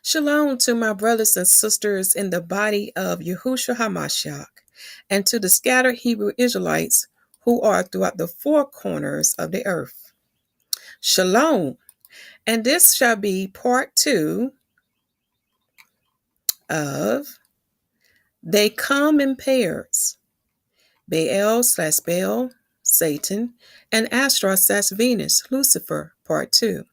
Shalom to my brothers and sisters in the body of Yahushua HaMashiach, and to the scattered Hebrew Israelites who are throughout the four corners of the earth. Shalom, and this shall be part 2 of They Come in Pairs, Baal/Baal, Satan, and Astra/Venus, Lucifer, part 2.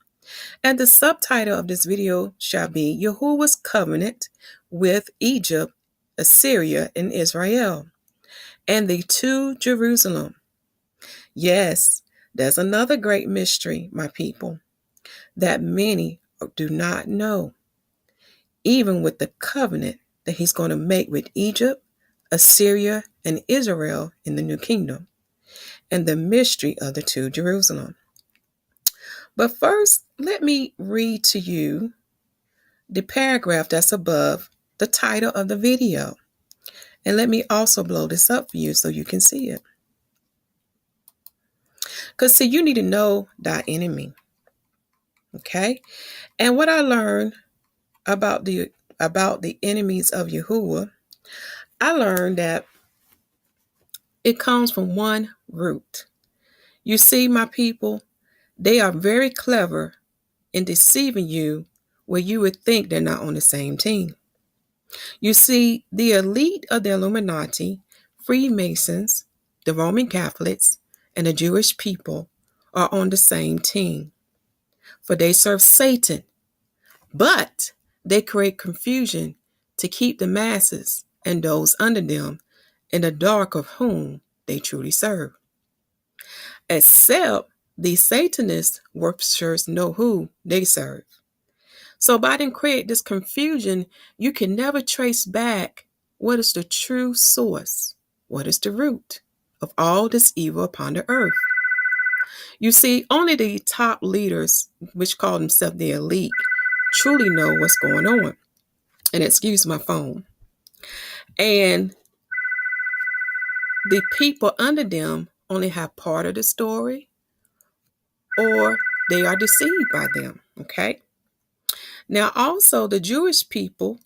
And the subtitle of this video shall be YAHUWAH's Covenant with Egypt, Assyria, and Israel, and the two Jerusalem. Yes, there's another great mystery, my people, that many do not know, even with the covenant that he's going to make with Egypt, Assyria, and Israel in the new kingdom, and the mystery of the two Jerusalem. But first, let me read to you the paragraph that's above the title of the video. And let me also blow this up for you so you can see it. Because see, you need to know thy enemy. Okay? And what I learned about the enemies of YAHUWAH, I learned that it comes from one root. You see, my people, they are very clever in deceiving you where you would think they're not on the same team. You see, the elite of the Illuminati, Freemasons, the Roman Catholics, and the Jewish people are on the same team, for they serve Satan, but they create confusion to keep the masses and those under them in the dark of whom they truly serve. Except the Satanist worshipers know who they serve. So by them create this confusion, you can never trace back what is the true source, what is the root of all this evil upon the earth. You see, only the top leaders, which call themselves the elite, truly know what's going on. And excuse my phone. And the people under them only have part of the story, or they are deceived by them, okay? Now, also, the Jewish people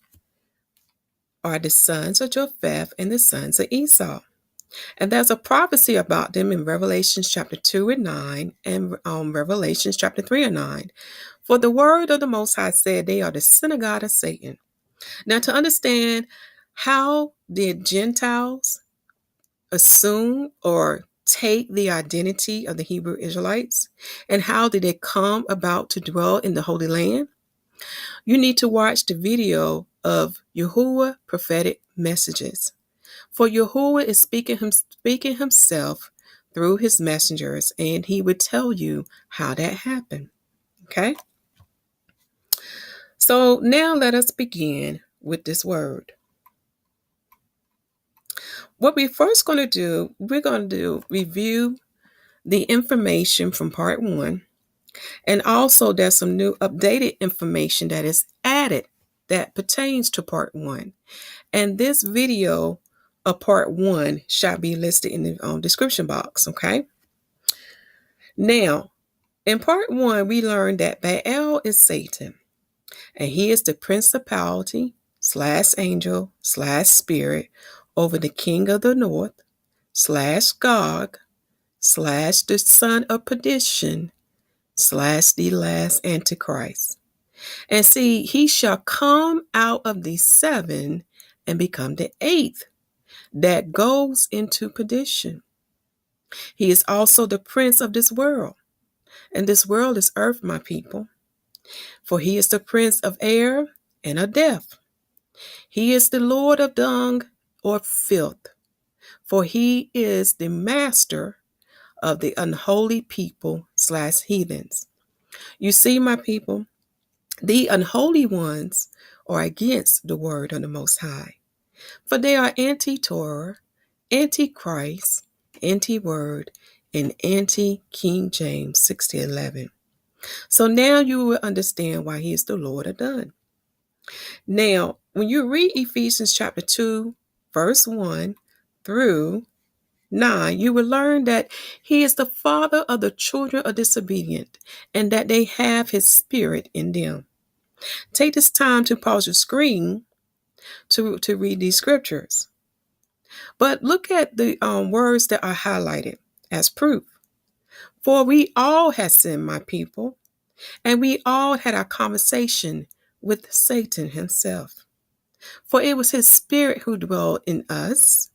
are the sons of Japheth and the sons of Esau. And there's a prophecy about them in Revelation chapter 2 and 9 and Revelation chapter 3 and 9. For the word of the Most High said they are the synagogue of Satan. Now, to understand how did Gentiles assume or take the identity of the Hebrew Israelites, and how did they come about to dwell in the Holy Land, you need to watch the video of YAHUWAH prophetic messages. For YAHUWAH is speaking himself through his messengers, and he would tell you how that happened. Okay? So now let us begin with this word. What we're first going to do, we're going to review the information from part 1. And also there's some new updated information that is added that pertains to part 1. And this video of part 1 shall be listed in the description box, okay? Now, in part 1, we learned that Baal is Satan, and he is the principality / angel / spirit over the king of the north / Gog / the son of perdition / the last antichrist. And see, he shall come out of the 7 and become the 8th that goes into perdition. He is also the prince of this world, and this world is earth, my people. For he is the prince of air and of death. He is the Lord of dung or filth, for he is the master of the unholy people / heathens. You see, my people, the unholy ones are against the word of the Most High, for they are anti-Torah, anti-Christ, anti-word, and anti-King James 16:11. So now you will understand why he is the Lord of done. Now, when you read Ephesians chapter 2, verse 1 through 9, you will learn that he is the father of the children of disobedient, and that they have his spirit in them. Take this time to pause your screen to read these scriptures. But look at the words that are highlighted as proof. For we all have sinned, my people, and we all had our conversation with Satan himself. For it was his spirit who dwelled in us,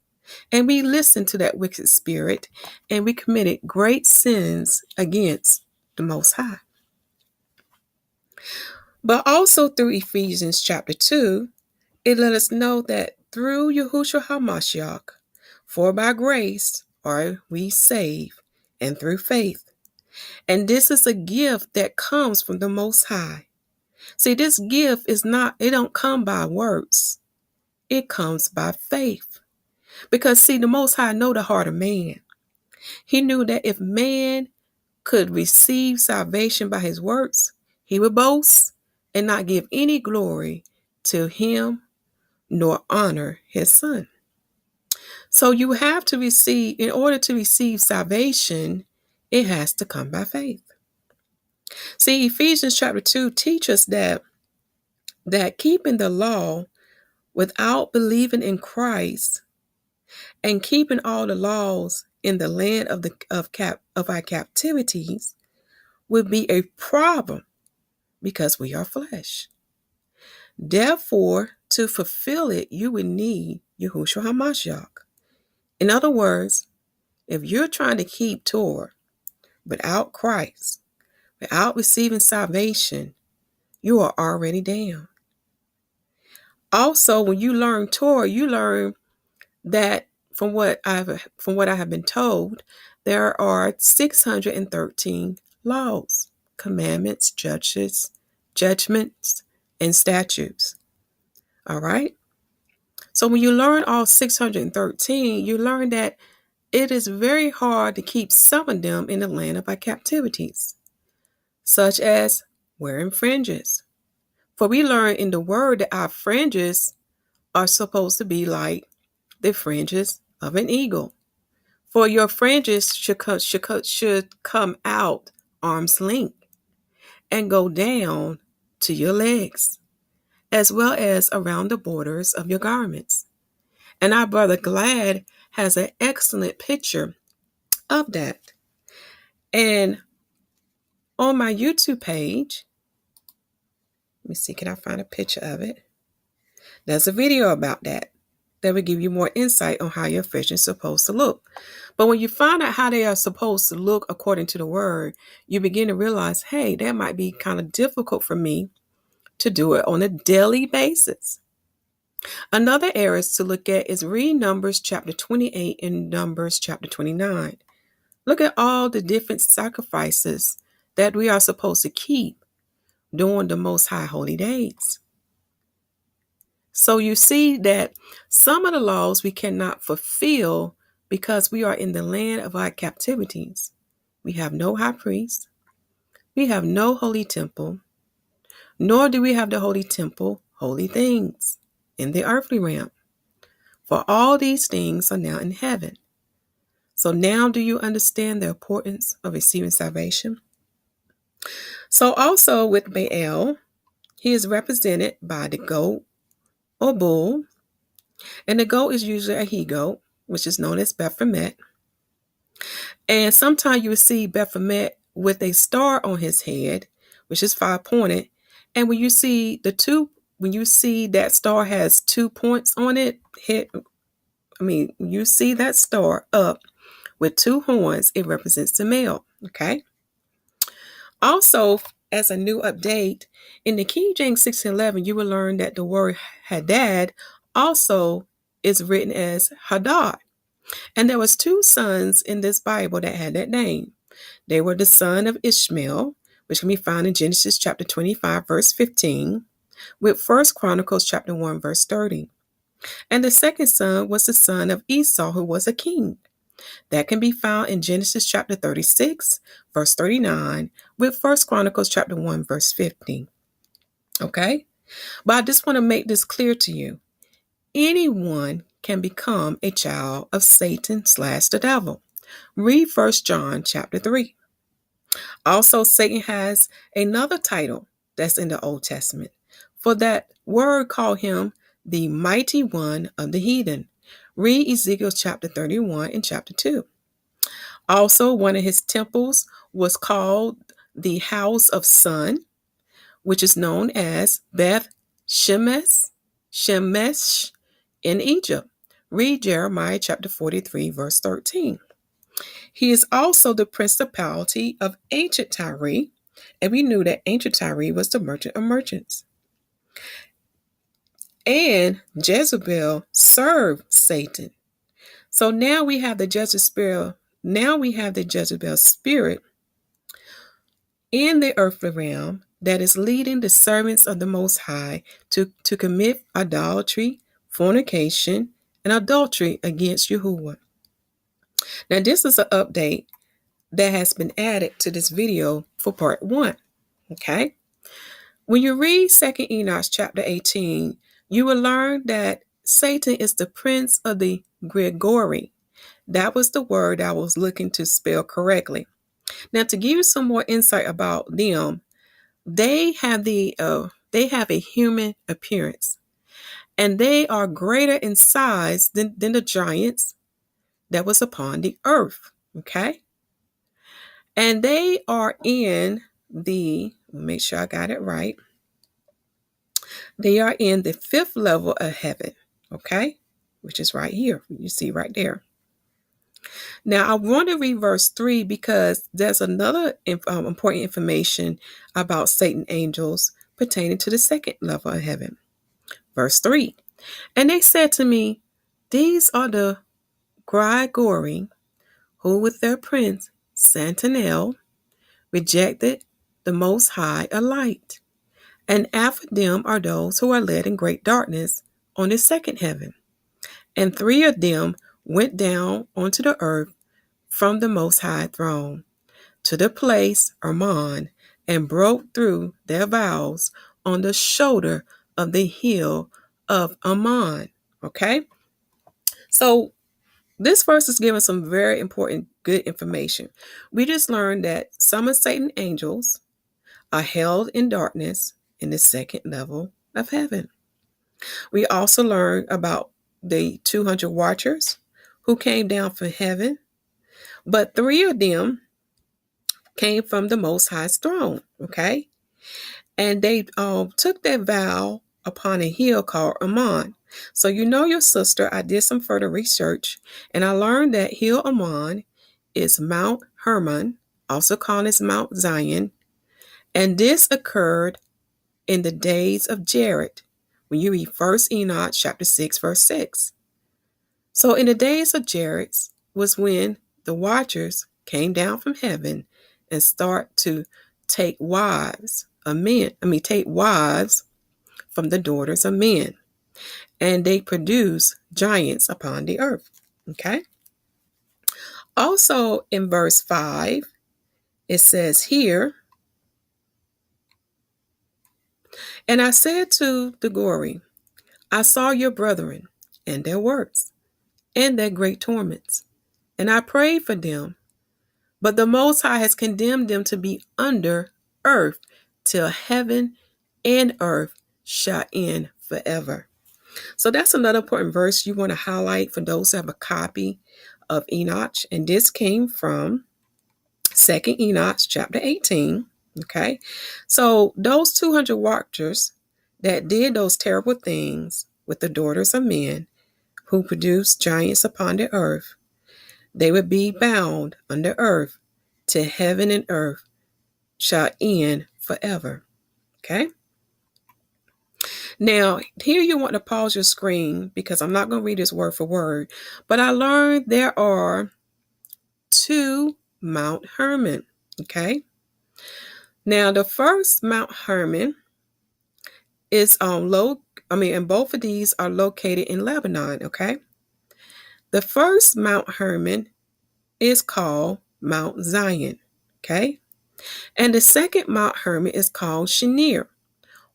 and we listened to that wicked spirit, and we committed great sins against the Most High. But also through Ephesians chapter 2, it let us know that through Yahushua HaMashiach, for by grace are we saved, and through faith. And this is a gift that comes from the Most High. See, this gift it don't come by works. It comes by faith. Because see, the Most High know the heart of man. He knew that if man could receive salvation by his works, he would boast and not give any glory to him nor honor his son. So you have to receive, in order to receive salvation, it has to come by faith. See, Ephesians chapter 2 teaches that keeping the law without believing in Christ and keeping all the laws in the land of our captivities would be a problem because we are flesh. Therefore, to fulfill it, you would need Yahushua HaMashiach. In other words, if you're trying to keep Torah without Christ, without receiving salvation, you are already damned. Also, when you learn Torah, you learn that from what I have been told, there are 613 laws, commandments, judgments, and statutes. All right? So when you learn all 613, you learn that it is very hard to keep some of them in the land of our captivities, such as wearing fringes. For we learn in the word that our fringes are supposed to be like the fringes of an eagle. For your fringes should come out arm's length and go down to your legs, as well as around the borders of your garments. And our brother Glad has an excellent picture of that. And on my YouTube page, let me see, can I find a picture of it? There's a video about that will give you more insight on how your fringe is supposed to look. But when you find out how they are supposed to look according to the word, you begin to realize, hey, that might be kind of difficult for me to do it on a daily basis. Another area to look at is read Numbers chapter 28 and Numbers chapter 29. Look at all the different sacrifices that we are supposed to keep during the Most High holy days. So you see that some of the laws we cannot fulfill because we are in the land of our captivities. We have no high priest. We have no holy temple. Nor do we have the holy temple, holy things in the earthly realm. For all these things are now in heaven. So now do you understand the importance of receiving salvation? So also with Baal, he is represented by the goat or bull. And the goat is usually a he-goat, which is known as Baphomet. And sometimes you will see Baphomet with a star on his head, which is 5-pointed. And when you see that star has 2 points on it, you see that star up with 2 horns, it represents the male. Okay. Also, as a new update, in the King James 1611, you will learn that the word Hadad also is written as Hadad. And there was 2 sons in this Bible that had that name. They were the son of Ishmael, which can be found in Genesis chapter 25, verse 15, with 1 Chronicles chapter 1, verse 30. And the second son was the son of Esau, who was a king. That can be found in Genesis chapter 36, verse 39, with 1 Chronicles chapter 1, verse 15. Okay? But I just want to make this clear to you. Anyone can become a child of Satan / the devil. Read 1 John chapter 3. Also, Satan has another title, that's in the Old Testament. For that word called him the mighty one of the heathen. Read Ezekiel chapter 31 and chapter 2. Also, one of his temples was called the House of Sun, which is known as Beth Shemesh in Egypt. Read Jeremiah chapter 43, verse 13. He is also the principality of ancient Tyre, and we knew that ancient Tyre was the merchant of merchants. And Jezebel served Satan. So now we have the Jezebel. Now we have the Jezebel spirit in the earthly realm that is leading the servants of the Most High to commit idolatry, fornication, and adultery against YAHUWAH. Now, this is an update that has been added to this video for part 1. Okay? When you read 2 Enoch chapter 18, you will learn that Satan is the prince of the Gregory. That was the word I was looking to spell correctly. Now, to give you some more insight about them, they have a human appearance, and they are greater in size than the giants that was upon the earth. Okay? And they are in make sure I got it right. They are in the 5th level of heaven, okay? Which is right here. You see right there. Now, I want to read verse 3 because there's another important information about Satan angels pertaining to the 2nd level of heaven. Verse 3. And they said to me, these are the Gregory who with their prince, Santanel, rejected the Most High alight. And after them are those who are led in great darkness on the 2nd heaven. And 3 of them went down onto the earth from the Most High throne to the place Hermon and broke through their vows on the shoulder of the hill of Ammon. Okay? So this verse is giving some very important good information. We just learned that some of Satan's angels are held in darkness in the 2nd level of heaven. We also learned about the 200 watchers who came down from heaven, but 3 of them came from the Most High's throne, okay? And they took their vow upon a hill called Ammon. So you know your sister, I did some further research, and I learned that Hill Ammon is Mount Hermon, also called as Mount Zion, and this occurred in the days of Jared, when you read 1 Enoch chapter 6, verse 6. So in the days of Jared was when the watchers came down from heaven and start to take wives of men. Take wives from the daughters of men. And they produce giants upon the earth. Okay? Also in verse 5, it says here, and I said to the glory, I saw your brethren and their works and their great torments, and I prayed for them. But the Most High has condemned them to be under earth till heaven and earth shall end forever. So that's another important verse you want to highlight for those who have a copy of Enoch. And this came from 2 Enoch chapter 18. Okay. So those 200 watchers that did those terrible things with the daughters of men who produced giants upon the earth, they would be bound under earth till heaven and earth shall end forever. Okay? Now, here you want to pause your screen because I'm not going to read this word for word, but I learned there are 2 Mount Hermon. Okay? Now, the first Mount Hermon is and both of these are located in Lebanon. Okay? The first Mount Hermon is called Mount Zion. Okay? And the second Mount Hermon is called Shinir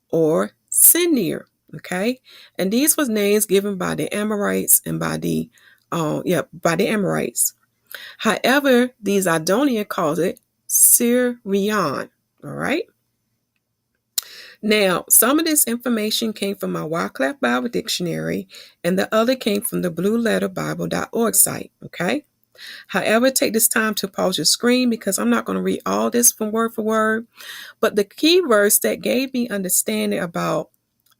or Sinir. Okay? And these was names given by the Amorites and by the Amorites. However, these Adonian calls it Syrian. All right? Now, some of this information came from my Wycliffe Bible Dictionary, and the other came from the blueletterbible.org site, okay? However, take this time to pause your screen because I'm not going to read all this from word for word, but the key verse that gave me understanding about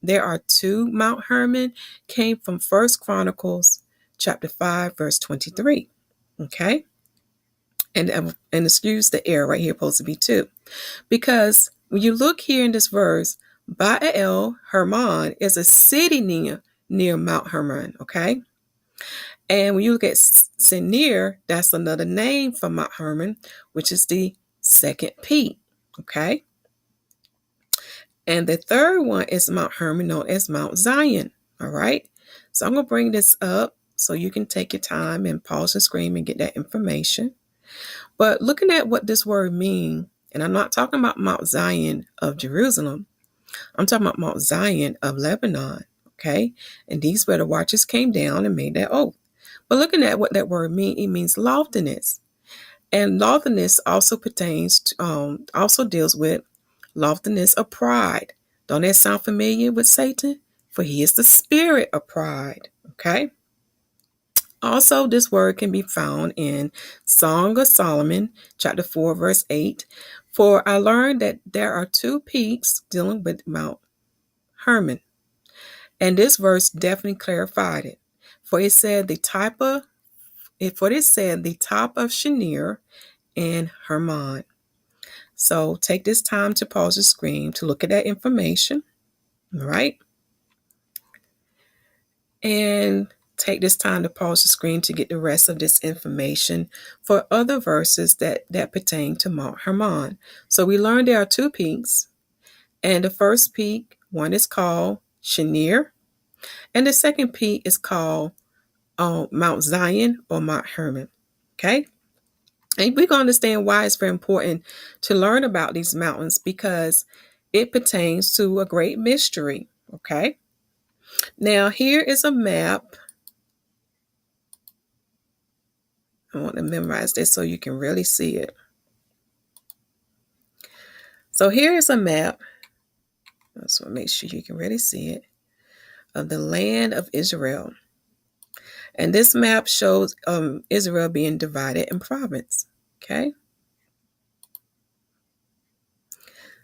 there are two Mount Hermon came from First Chronicles chapter 5, verse 23, okay? And excuse the error right here, supposed to be two. Because when you look here in this verse, Baal Hermon is a city near Mount Hermon, okay? And when you look at Sinir, that's another name for Mount Hermon, which is the second peak, okay? And the third one is Mount Hermon, known as Mount Zion, all right? So I'm going to bring this up so you can take your time and pause the screen and get that information. But looking at what this word means, and I'm not talking about Mount Zion of Jerusalem, I'm talking about Mount Zion of Lebanon, okay? And these where the watchers came down and made that oath. But looking at what that word means, it means loftiness. And loftiness also pertains to, also deals with loftiness of pride. Don't that sound familiar with Satan? For he is the spirit of pride, okay? Also, this word can be found in Song of Solomon, chapter 4, verse 8. For I learned that there are two peaks dealing with Mount Hermon. And this verse definitely clarified it. For it said the top of Shinir and Hermon. So take this time to pause the screen to look at that information. All right. And take this time to pause the screen to get the rest of this information for other verses that pertain to Mount Hermon. So we learned there are two peaks. And the first peak, one is called Shinir. And the second peak is called Mount Zion or Mount Hermon. Okay. And we're going to understand why it's very important to learn about these mountains because it pertains to a great mystery. Okay. Now, here is a map. I want to memorize this so you can really see it. So here is a map. I just want to make sure you can really see it of the land of Israel. And this map shows Israel being divided in province. Okay.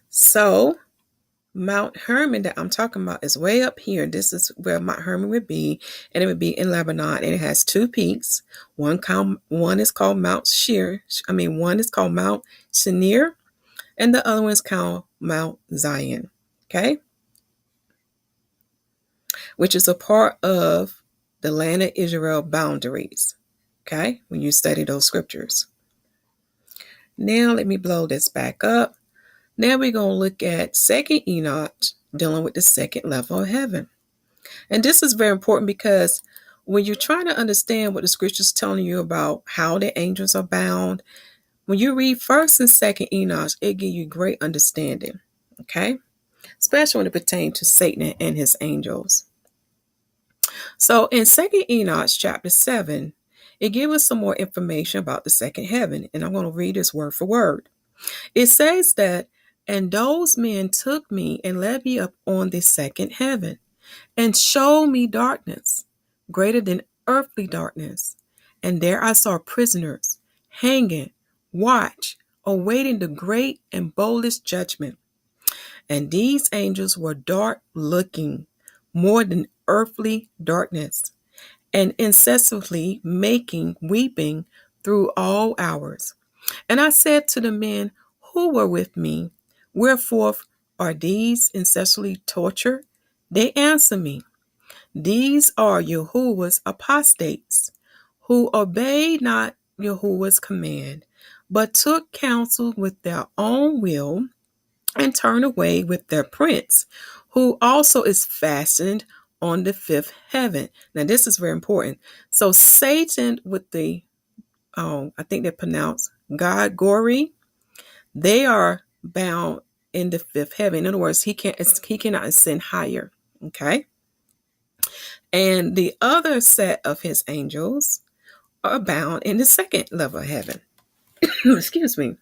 So Mount Hermon that I'm talking about is way up here. This is where Mount Hermon would be, and it would be in Lebanon. And it has two peaks. One is called Mount one is called Mount Sinir, and the other one is called Mount Zion. Okay, which is a part of the land of Israel boundaries. Okay, when you study those scriptures. Now let me blow this back up. Now we're going to look at Second Enoch dealing with the second level of heaven. And this is very important because when you're trying to understand what the scriptures telling you about how the angels are bound, when you read First and Second Enoch, it gives you great understanding. Okay? Especially when it pertains to Satan and his angels. So in Second Enoch chapter 7, it gives us some more information about the second heaven. And I'm going to read this word for word. It says that, and those men took me and led me up on the second heaven and showed me darkness greater than earthly darkness. And there I saw prisoners hanging, watch, awaiting the great and boldest judgment. And these angels were dark looking, more than earthly darkness, and incessantly weeping through all hours. And I said to the men who were with me, wherefore are these incessantly tortured? They answer me, these are YAHUWAH's apostates, who obeyed not YAHUWAH's command, but took counsel with their own will and turned away with their prince, who also is fastened on the fifth heaven. Now, this is very important. So Satan with the, I think they're pronounced God Gory, they are bound in the fifth heaven. In other words, he cannot ascend higher. Okay. And the other set of his angels are bound in the second level of heaven. Excuse me.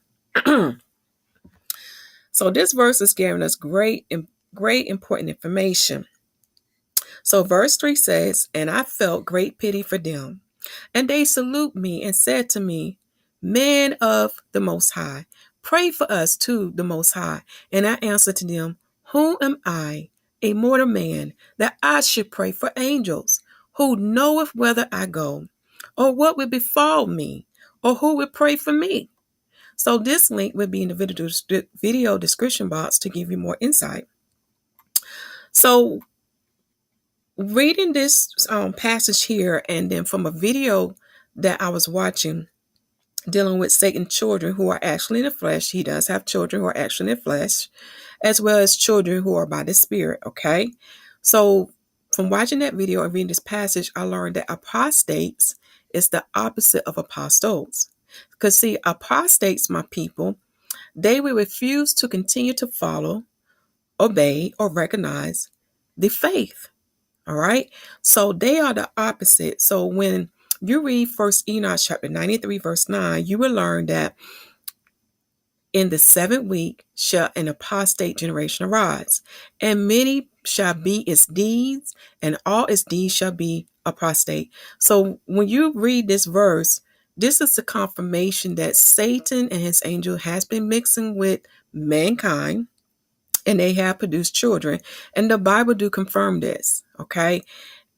So this verse is giving us great great important information. So verse 3 says, "And I felt great pity for them. And they salute me and said to me, Men of the Most High, pray for us to the Most High. And I answered to them, Who am I, a mortal man, that I should pray for angels? Who knoweth whither I go, or what would befall me, or who would pray for me?" So this link would be in the video description box to give you more insight. So reading this passage here, and then from a video that I was watching dealing with Satan's children who are actually in the flesh. He does have children who are actually in the flesh, as well as children who are by the Spirit, okay? So from watching that video and reading this passage, I learned that apostates is the opposite of apostles. Because see, apostates, my people, they will refuse to continue to follow, obey, or recognize the faith. All right. So they are the opposite. So when you read First Enoch chapter 93, verse 9, you will learn that in the 7th week shall an apostate generation arise, and many shall be its deeds, and all its deeds shall be apostate. So when you read this verse, this is the confirmation that Satan and his angel has been mixing with mankind, and they have produced children. And the Bible do confirm this, okay?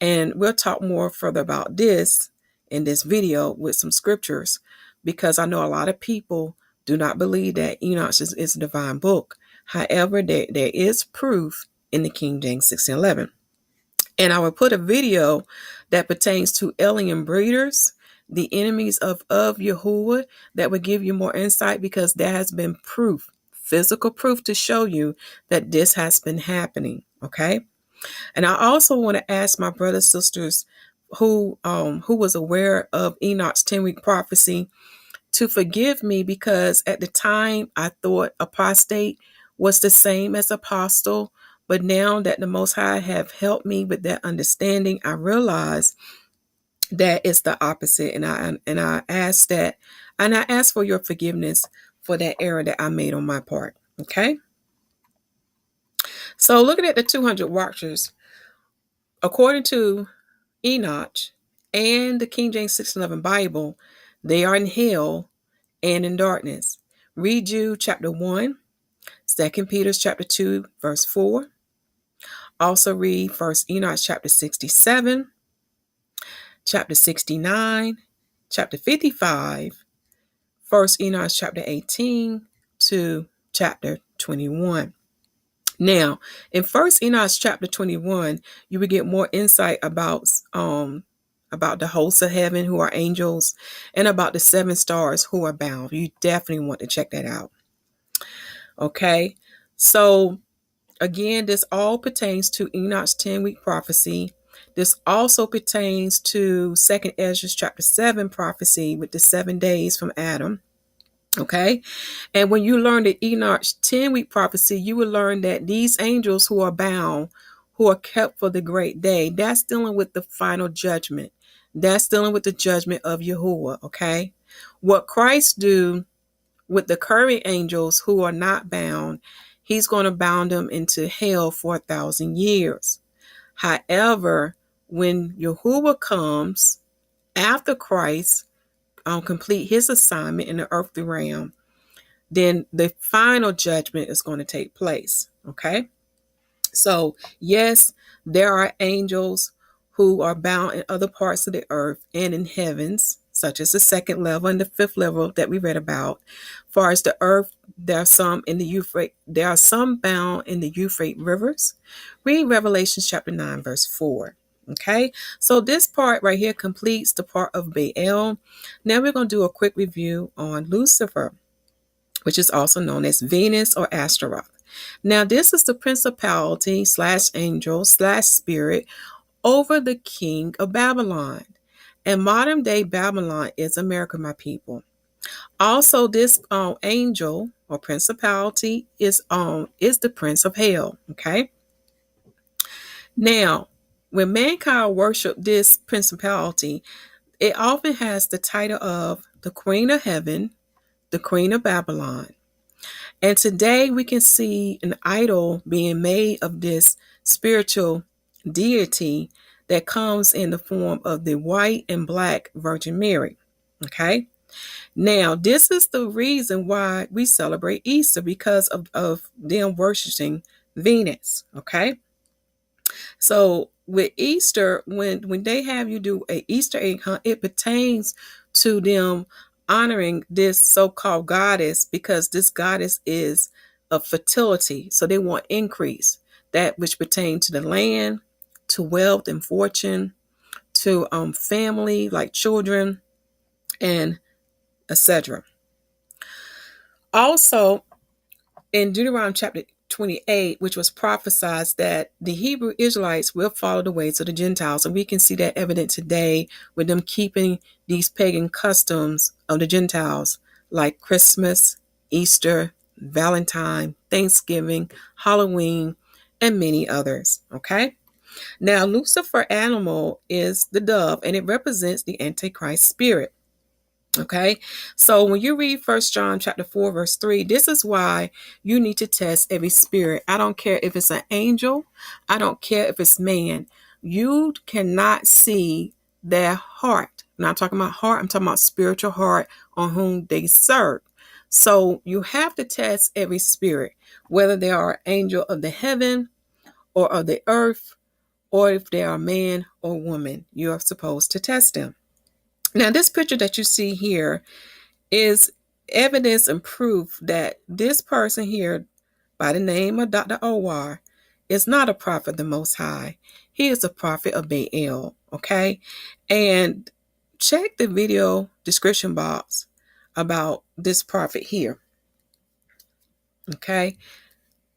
And we'll talk more further about this in this video with some scriptures, because I know a lot of people do not believe that Enoch is a divine book. However, there is proof in the King James 16:11. And I will put a video that pertains to alien breeders, the enemies of YAHUWAH, that will give you more insight, because there has been proof, physical proof, to show you that this has been happening, okay? And I also want to ask my brothers, sisters who was aware of Enoch's 10-week prophecy to forgive me, because at the time I thought apostate was the same as apostle. But now that the Most High have helped me with that understanding, I realize that it's the opposite. And I ask that, and I ask for your forgiveness for that error that I made on my part. Okay. So looking at the 200 watchers, according to Enoch and the King James 611 Bible, they are in hell and in darkness. Read Jude chapter 1, 2 Peter chapter 2, verse 4. Also read 1 Enoch chapter 67, chapter 69, chapter 55, 1 Enoch chapter 18 to chapter 21. Now, in 1 Enoch chapter 21, you will get more insight about the hosts of heaven who are angels, and about the 7 stars who are bound. You definitely want to check that out. Okay, so again, this all pertains to Enoch's 10-week prophecy. This also pertains to 2 Ezra chapter 7 prophecy with the 7 days from Adam. Okay, and when you learn the Enoch's 10-week prophecy, you will learn that these angels who are bound, who are kept for the great day, that's dealing with the final judgment. That's dealing with the judgment of YAHUWAH. Okay, what Christ do with the current angels who are not bound, he's going to bound them into hell for 1,000 years. However, when YAHUWAH comes after Christ complete his assignment in the earthly realm, then the final judgment is going to take place. Okay, so yes, there are angels who are bound in other parts of the earth and in heavens, such as the 2nd level and the 5th level that we read about. As far as the earth, there are some in the Euphrates. There are some bound in the Euphrates rivers. Read Revelation chapter 9, verse 4. Okay, so this part right here completes the part of Baal. Now we're going to do a quick review on Lucifer, which is also known as Venus or Astaroth. Now, this is the principality / angel / spirit over the king of Babylon. And modern day Babylon is America, my people. Also, this angel or principality is the prince of hell. Okay. Now, when mankind worship this principality, it often has the title of the Queen of Heaven, the Queen of Babylon. And today we can see an idol being made of this spiritual deity that comes in the form of the white and black Virgin Mary. Okay. Now, this is the reason why we celebrate Easter, because of them worshiping Venus. Okay. So with Easter, when they have you do a Easter egg hunt, it pertains to them honoring this so-called goddess, because this goddess is of fertility. So they want increase, that which pertains to the land, to wealth and fortune, to family, like children, and etc. Also, in Deuteronomy chapter 28, which was prophesied that the Hebrew Israelites will follow the ways of the Gentiles. And we can see that evident today with them keeping these pagan customs of the Gentiles, like Christmas, Easter, Valentine, Thanksgiving, Halloween, and many others. Okay. Now, Lucifer animal is the dove, and it represents the Antichrist spirit. Okay, so when you read 1 John chapter 4 verse 3, this is why you need to test every spirit. I don't care if it's an angel, I don't care if it's man. You cannot see their heart. I'm not talking about heart, I'm talking about spiritual heart on whom they serve. So you have to test every spirit, whether they are angel of the heaven or of the earth, or if they are man or woman. You are supposed to test them. Now, this picture that you see here is evidence and proof that this person here, by the name of Dr. Owar, is not a prophet of the Most High. He is a prophet of Baal. Okay, and check the video description box about this prophet here. Okay,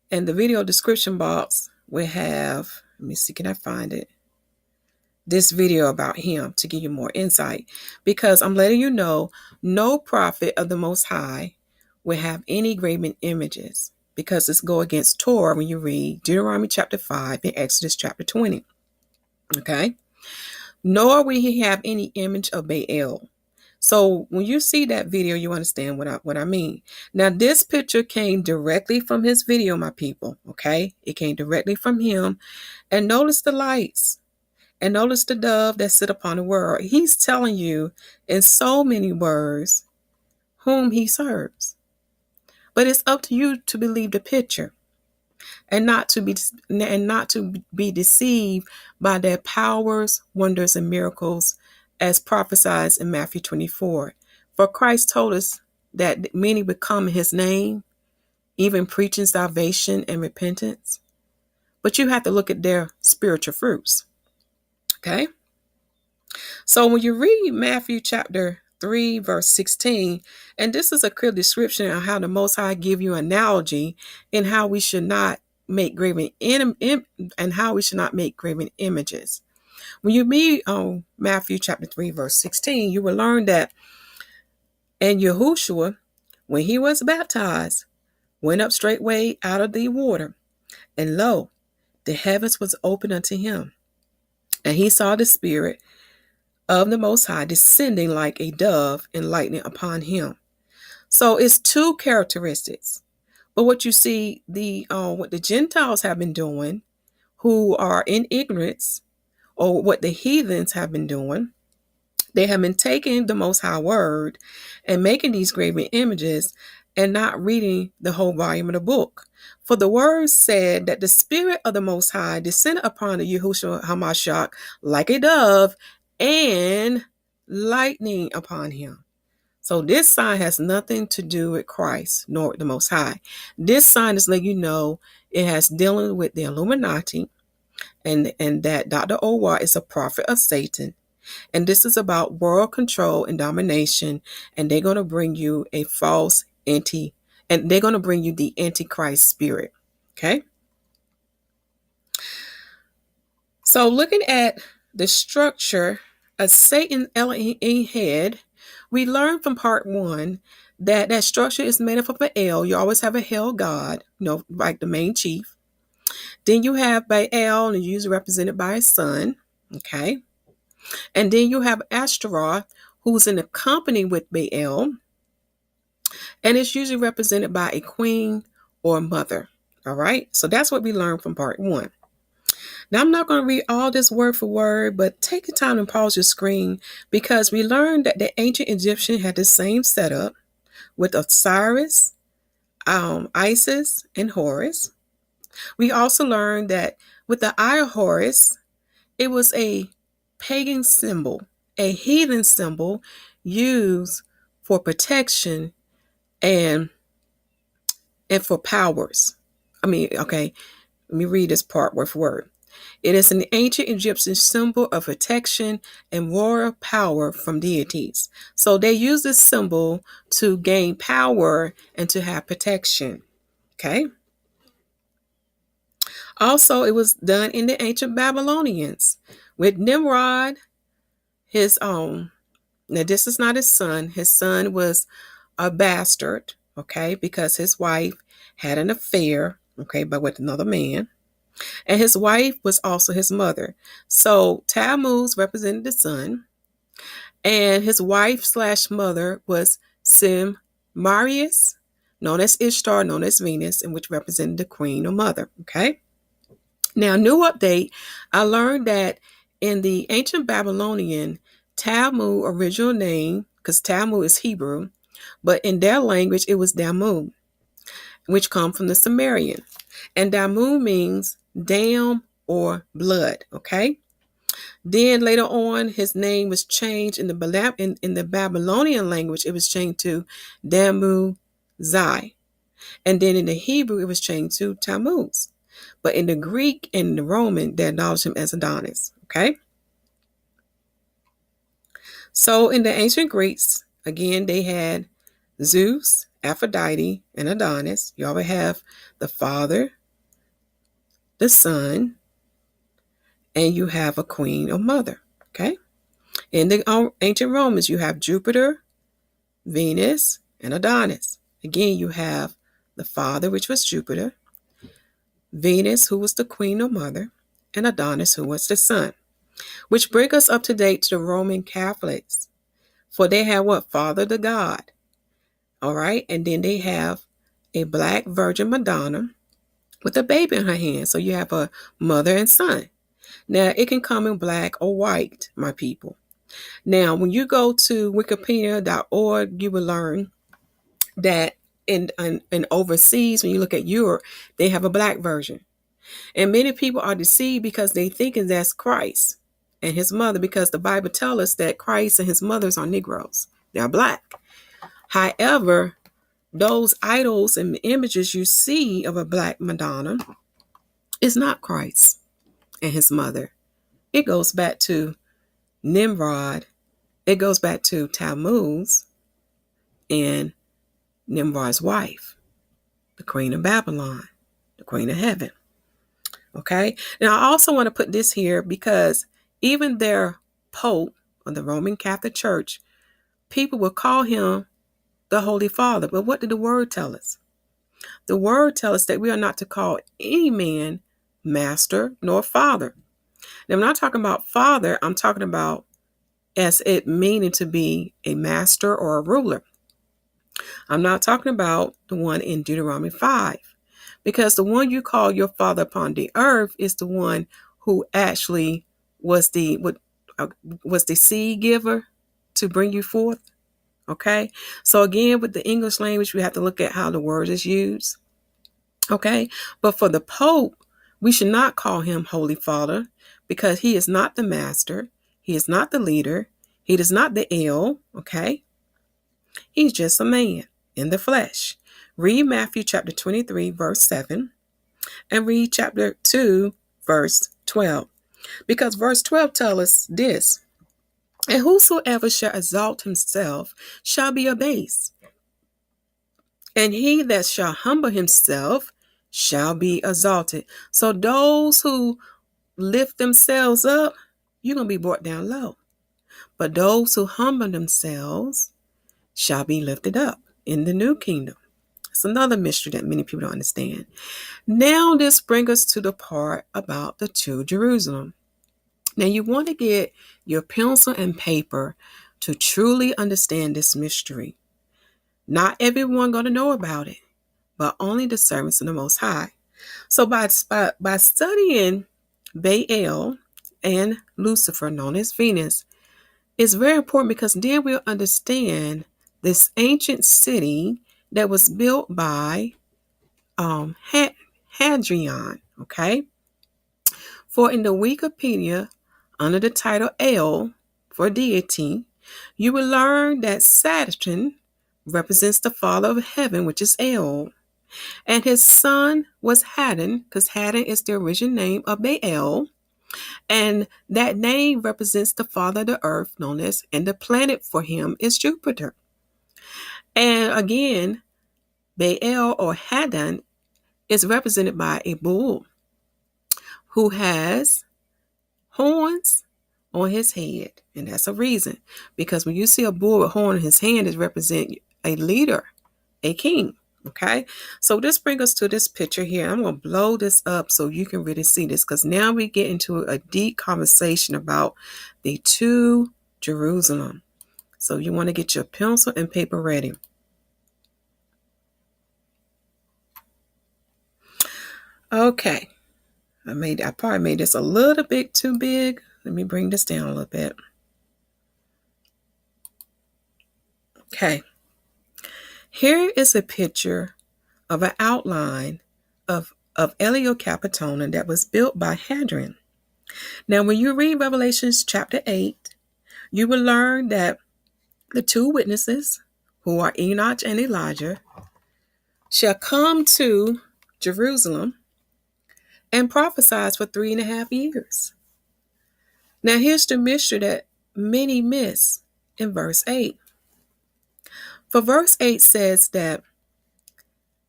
and the video description box will have, let me see, can I find it? This video about him to give you more insight, because I'm letting you know no prophet of the Most High will have any graven images, because it's go against Torah when you read Deuteronomy chapter 5 and Exodus chapter 20. Okay, nor will he have any image of Baal. So when you see that video, you understand what I mean. Now, this picture came directly from his video, my people. Okay, it came directly from him. And notice the lights. And notice the dove that sit upon the world. He's telling you in so many words whom he serves. But it's up to you to believe the picture, and not to be deceived by their powers, wonders, and miracles, as prophesied in Matthew 24. For Christ told us that many would come in his name, even preaching salvation and repentance. But you have to look at their spiritual fruits. Okay? So when you read Matthew chapter 3, verse 16, and this is a clear description of how the Most High give you an analogy in how we should not make graven and how we should not make graven images. When you read Matthew chapter 3, verse 16, you will learn that, and YAHUWAH, when he was baptized, went up straightway out of the water, and lo, the heavens was opened unto him, and he saw the Spirit of the Most High descending like a dove and lightning upon him. So it's two characteristics. But what you see, what the Gentiles have been doing, who are in ignorance, or what the heathens have been doing, they have been taking the Most High word and making these graven images and not reading the whole volume of the book. For the word said that the Spirit of the Most High descended upon the Yahushua HaMashiach like a dove, and lightning upon him. So this sign has nothing to do with Christ nor with the Most High. This sign is letting you know it has dealing with the Illuminati, and that Dr. Owar is a prophet of Satan. And this is about world control and domination. And they're going to bring you a false and they're going to bring you the Antichrist spirit. Okay. So looking at the structure of Satan Elohim head, we learned from part 1 that that structure is made up of an El. You always have a hell god, like the main chief. Then you have Baal, and usually represented by his son. Okay. And then you have Ashtaroth, who's in a company with Baal. And it's usually represented by a queen or mother. All right, so that's what we learned from part 1. Now, I'm not going to read all this word for word, but take the time and pause your screen because we learned that the ancient Egyptian had the same setup with Osiris, Isis, and Horus. We also learned that with the Eye of Horus, it was a pagan symbol, a heathen symbol used for protection and for powers. Okay, let me read this part word for word. It is an ancient Egyptian symbol of protection and royal power from deities. So they use this symbol to gain power and to have protection. Okay. Also, it was done in the ancient Babylonians with Nimrod, his own. Now, this is not his son. His son was a bastard, okay, because his wife had an affair, okay, but with another man. And his wife was also his mother. So Tammuz represented the son, and his wife slash mother was Marius, known as Ishtar, known as Venus, and which represented the queen or mother. Okay. Now, new update, I learned that in the ancient Babylonian, Tammuz original name, because Tammuz is Hebrew, but in their language it was Damu, which come from the Sumerian. And Damu means dam or blood, okay? Then later on, his name was changed in the Babylonian language. It was changed to Damu Zai. And then in the Hebrew, it was changed to Tammuz. But in the Greek and the Roman, they acknowledged him as Adonis, okay? So in the ancient Greeks, again, they had Zeus, Aphrodite, and Adonis. You always have the father, the son, and you have a queen or mother, okay? In the ancient Romans, you have Jupiter, Venus, and Adonis. Again, you have the father, which was Jupiter, Venus, who was the queen or mother, and Adonis, who was the son. Which brings us up to date to the Roman Catholics. For they have what? Father the God. All right. And then they have a black Virgin Madonna with a baby in her hand. So you have a mother and son. Now, it can come in black or white, my people. Now, when you go to wikipedia.org, you will learn that in overseas, when you look at Europe, they have a black version. And many people are deceived because they think that's Christ and his mother, because the Bible tells us that Christ and his mothers are Negroes. They're black. However, those idols and images you see of a black Madonna is not Christ and his mother. It goes back to Nimrod. It goes back to Tammuz and Nimrod's wife, the queen of Babylon, the queen of heaven. Okay. Now, I also want to put this here because even their Pope of the Roman Catholic Church, people will call him the Holy Father. But what did the word tell us? The word tells us that we are not to call any man master nor father. Now, I'm not talking about father. I'm talking about as it meaning to be a master or a ruler. I'm not talking about the one in Deuteronomy 5. Because the one you call your father upon the earth is the one who actually was the seed giver to bring you forth. Okay. So again, with the English language, we have to look at how the word is used. Okay. But for the Pope, we should not call him Holy Father because he is not the master. He is not the leader. He is not the El. Okay. He's just a man in the flesh. Read Matthew chapter 23, verse 7, and read chapter 2, verse 12. Because verse 12 tells us this: and whosoever shall exalt himself shall be abased, and he that shall humble himself shall be exalted. So those who lift themselves up, you're going to be brought down low. But those who humble themselves shall be lifted up in the new kingdom. It's another mystery that many people don't understand. Now this brings us to the part about the True Jerusalem. Now you want to get your pencil and paper to truly understand this mystery. Not everyone going to know about it, but only the servants of the Most High. So by studying Baal and Lucifer, known as Venus, it's very important because then we'll understand this ancient city that was built by Hadrian. Okay. For in the Wikipedia, under the title El for deity, you will learn that Saturn represents the father of heaven, which is El. And his son was Haddon, because Haddon is the original name of Baal. And that name represents the father of the earth, known as, and the planet for him is Jupiter. And again, Baal or Haddon is represented by a bull who has horns on his head. And that's a reason, because when you see a bull with horn in his hand, it represents a leader, a king. Okay, so this brings us to this picture here. I'm going to blow this up so you can really see this, because now we get into a deep conversation about the two Jerusalem. So you want to get your pencil and paper ready. Okay, I probably made this a little bit too big. Let me bring this down a little bit. Okay, here is a picture of an outline of Aelia Capitolina that was built by Hadrian. Now, when you read Revelations chapter 8, you will learn that the two witnesses, who are Enoch and Elijah, shall come to Jerusalem and prophesy for 3.5 years. Now, here's the mystery that many miss in verse 8. For verse 8 says that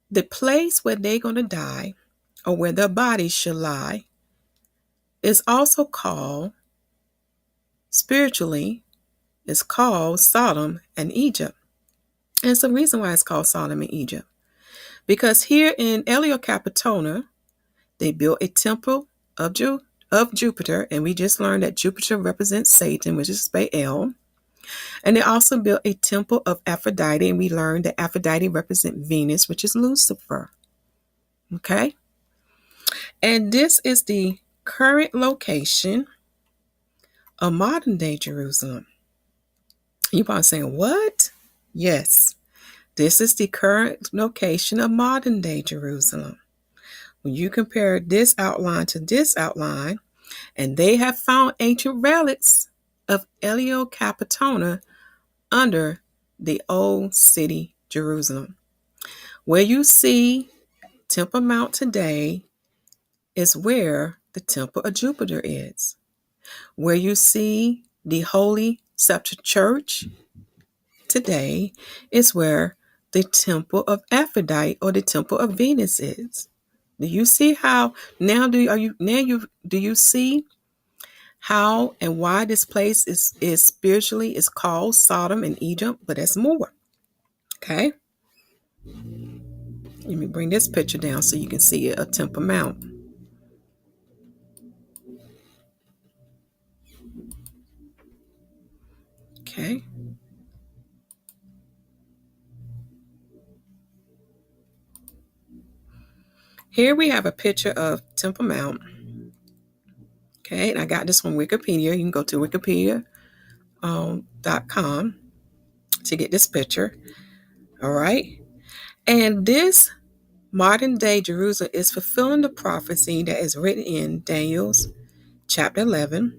the place where they're going to die, or where their bodies shall lie, is also called, spiritually, is called Sodom and Egypt. And it's the reason why it's called Sodom and Egypt. Because here in Aelia Capitolina, they built a temple of Jupiter, and we just learned that Jupiter represents Satan, which is Baal. And they also built a temple of Aphrodite, and we learned that Aphrodite represents Venus, which is Lucifer. Okay? And this is the current location of modern-day Jerusalem. You're probably saying, what? Yes, this is the current location of modern-day Jerusalem. When you compare this outline to this outline, and they have found ancient relics of Aelia Capitolina under the old city Jerusalem. Where you see Temple Mount today is where the Temple of Jupiter is. Where you see the Holy Sepulchre Church today is where the Temple of Aphrodite or the Temple of Venus is. Do you see how do you see how and why this place is spiritually is called Sodom and Egypt? But there's more. Okay. Let me bring this picture down so you can see a Temple Mount. Okay. Here we have a picture of Temple Mount. Okay, and I got this from Wikipedia. You can go to wikipedia.com to get this picture. All right. And this modern day Jerusalem is fulfilling the prophecy that is written in Daniel's chapter 11,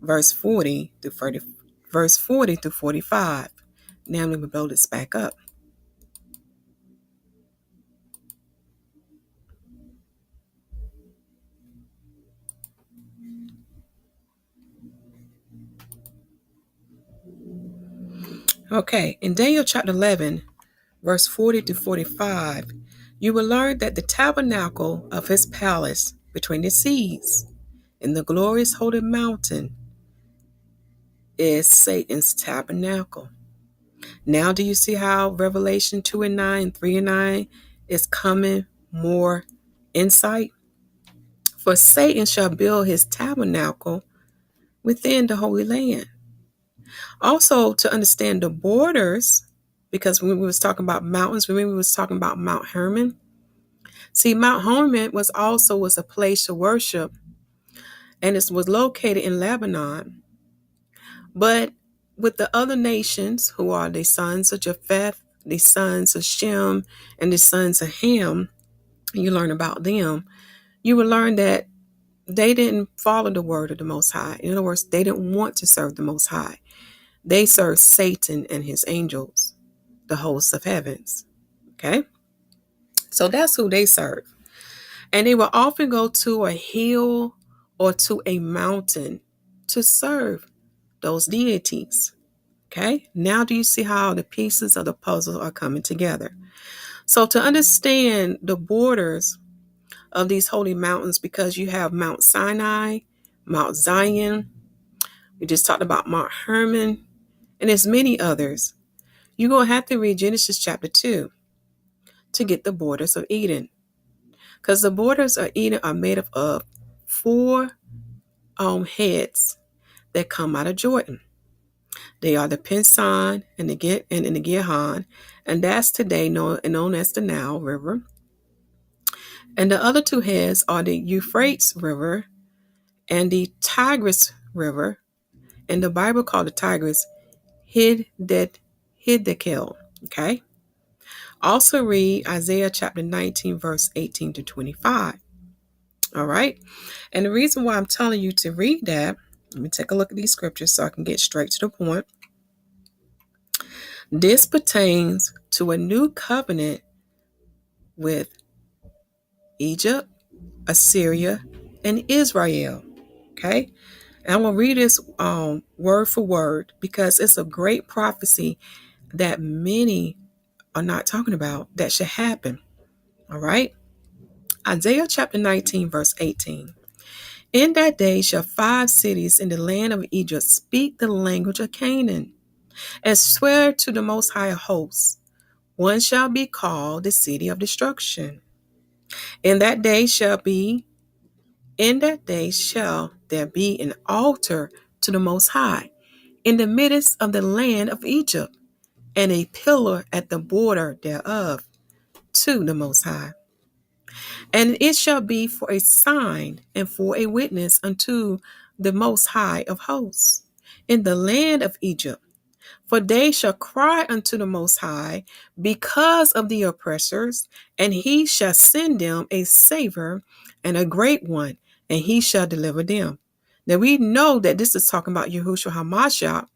verse 40 to 45. Now let me blow this back up. Okay, in Daniel chapter 11, verse 40 to 45, you will learn that the tabernacle of his palace between the seas in the glorious holy mountain is Satan's tabernacle. Now do you see how Revelation 2 and 9, 3 and 9 is coming more insight? For Satan shall build his tabernacle within the Holy Land. Also, to understand the borders Because when we was talking about mountains, remember we was talking about Mount Hermon? See, Mount Hermon was a place to worship, and it was located in Lebanon. But with the other nations, who are the sons of Japheth, the sons of Shem, and the sons of Ham, you learn about them, you will learn that they didn't follow the word of the Most High. In other words, they didn't want to serve the Most High. They served Satan and his angels, the hosts of heavens. Okay? So that's who they serve. And they will often go to a hill or to a mountain to serve those deities. Okay? Now do you see how the pieces of the puzzle are coming together? So to understand the borders of these holy mountains, because you have Mount Sinai, Mount Zion, we just talked about Mount Hermon, and there's many others. You're going to have to read Genesis chapter 2 to get the borders of Eden. Because the borders of Eden are made up of four heads that come out of Jordan. They are the Pinson and the Gihon, and that's today known as the Nile River. And the other two heads are the Euphrates River and the Tigris River. And the Bible called the Tigris Hiddekel. Okay? Also read Isaiah chapter 19, verse 18 to 25. All right? And the reason why I'm telling you to read that, let me take a look at these scriptures so I can get straight to the point. This pertains to a new covenant with Egypt, Assyria, and Israel. Okay? And I'm going to read this word for word because it's a great prophecy that many are not talking about that should happen. All right? Isaiah chapter 19, verse 18. In that day shall 5 cities in the land of Egypt speak the language of Canaan and swear to the Most High hosts. One shall be called the city of destruction. In that day shall there be an altar to the Most High in the midst of the land of Egypt, and a pillar at the border thereof to the Most High. And it shall be for a sign and for a witness unto the Most High of hosts in the land of Egypt. For they shall cry unto the Most High because of the oppressors, and he shall send them a Savior and a great one, and he shall deliver them. Now we know that this is talking about Yahushua HaMashiach,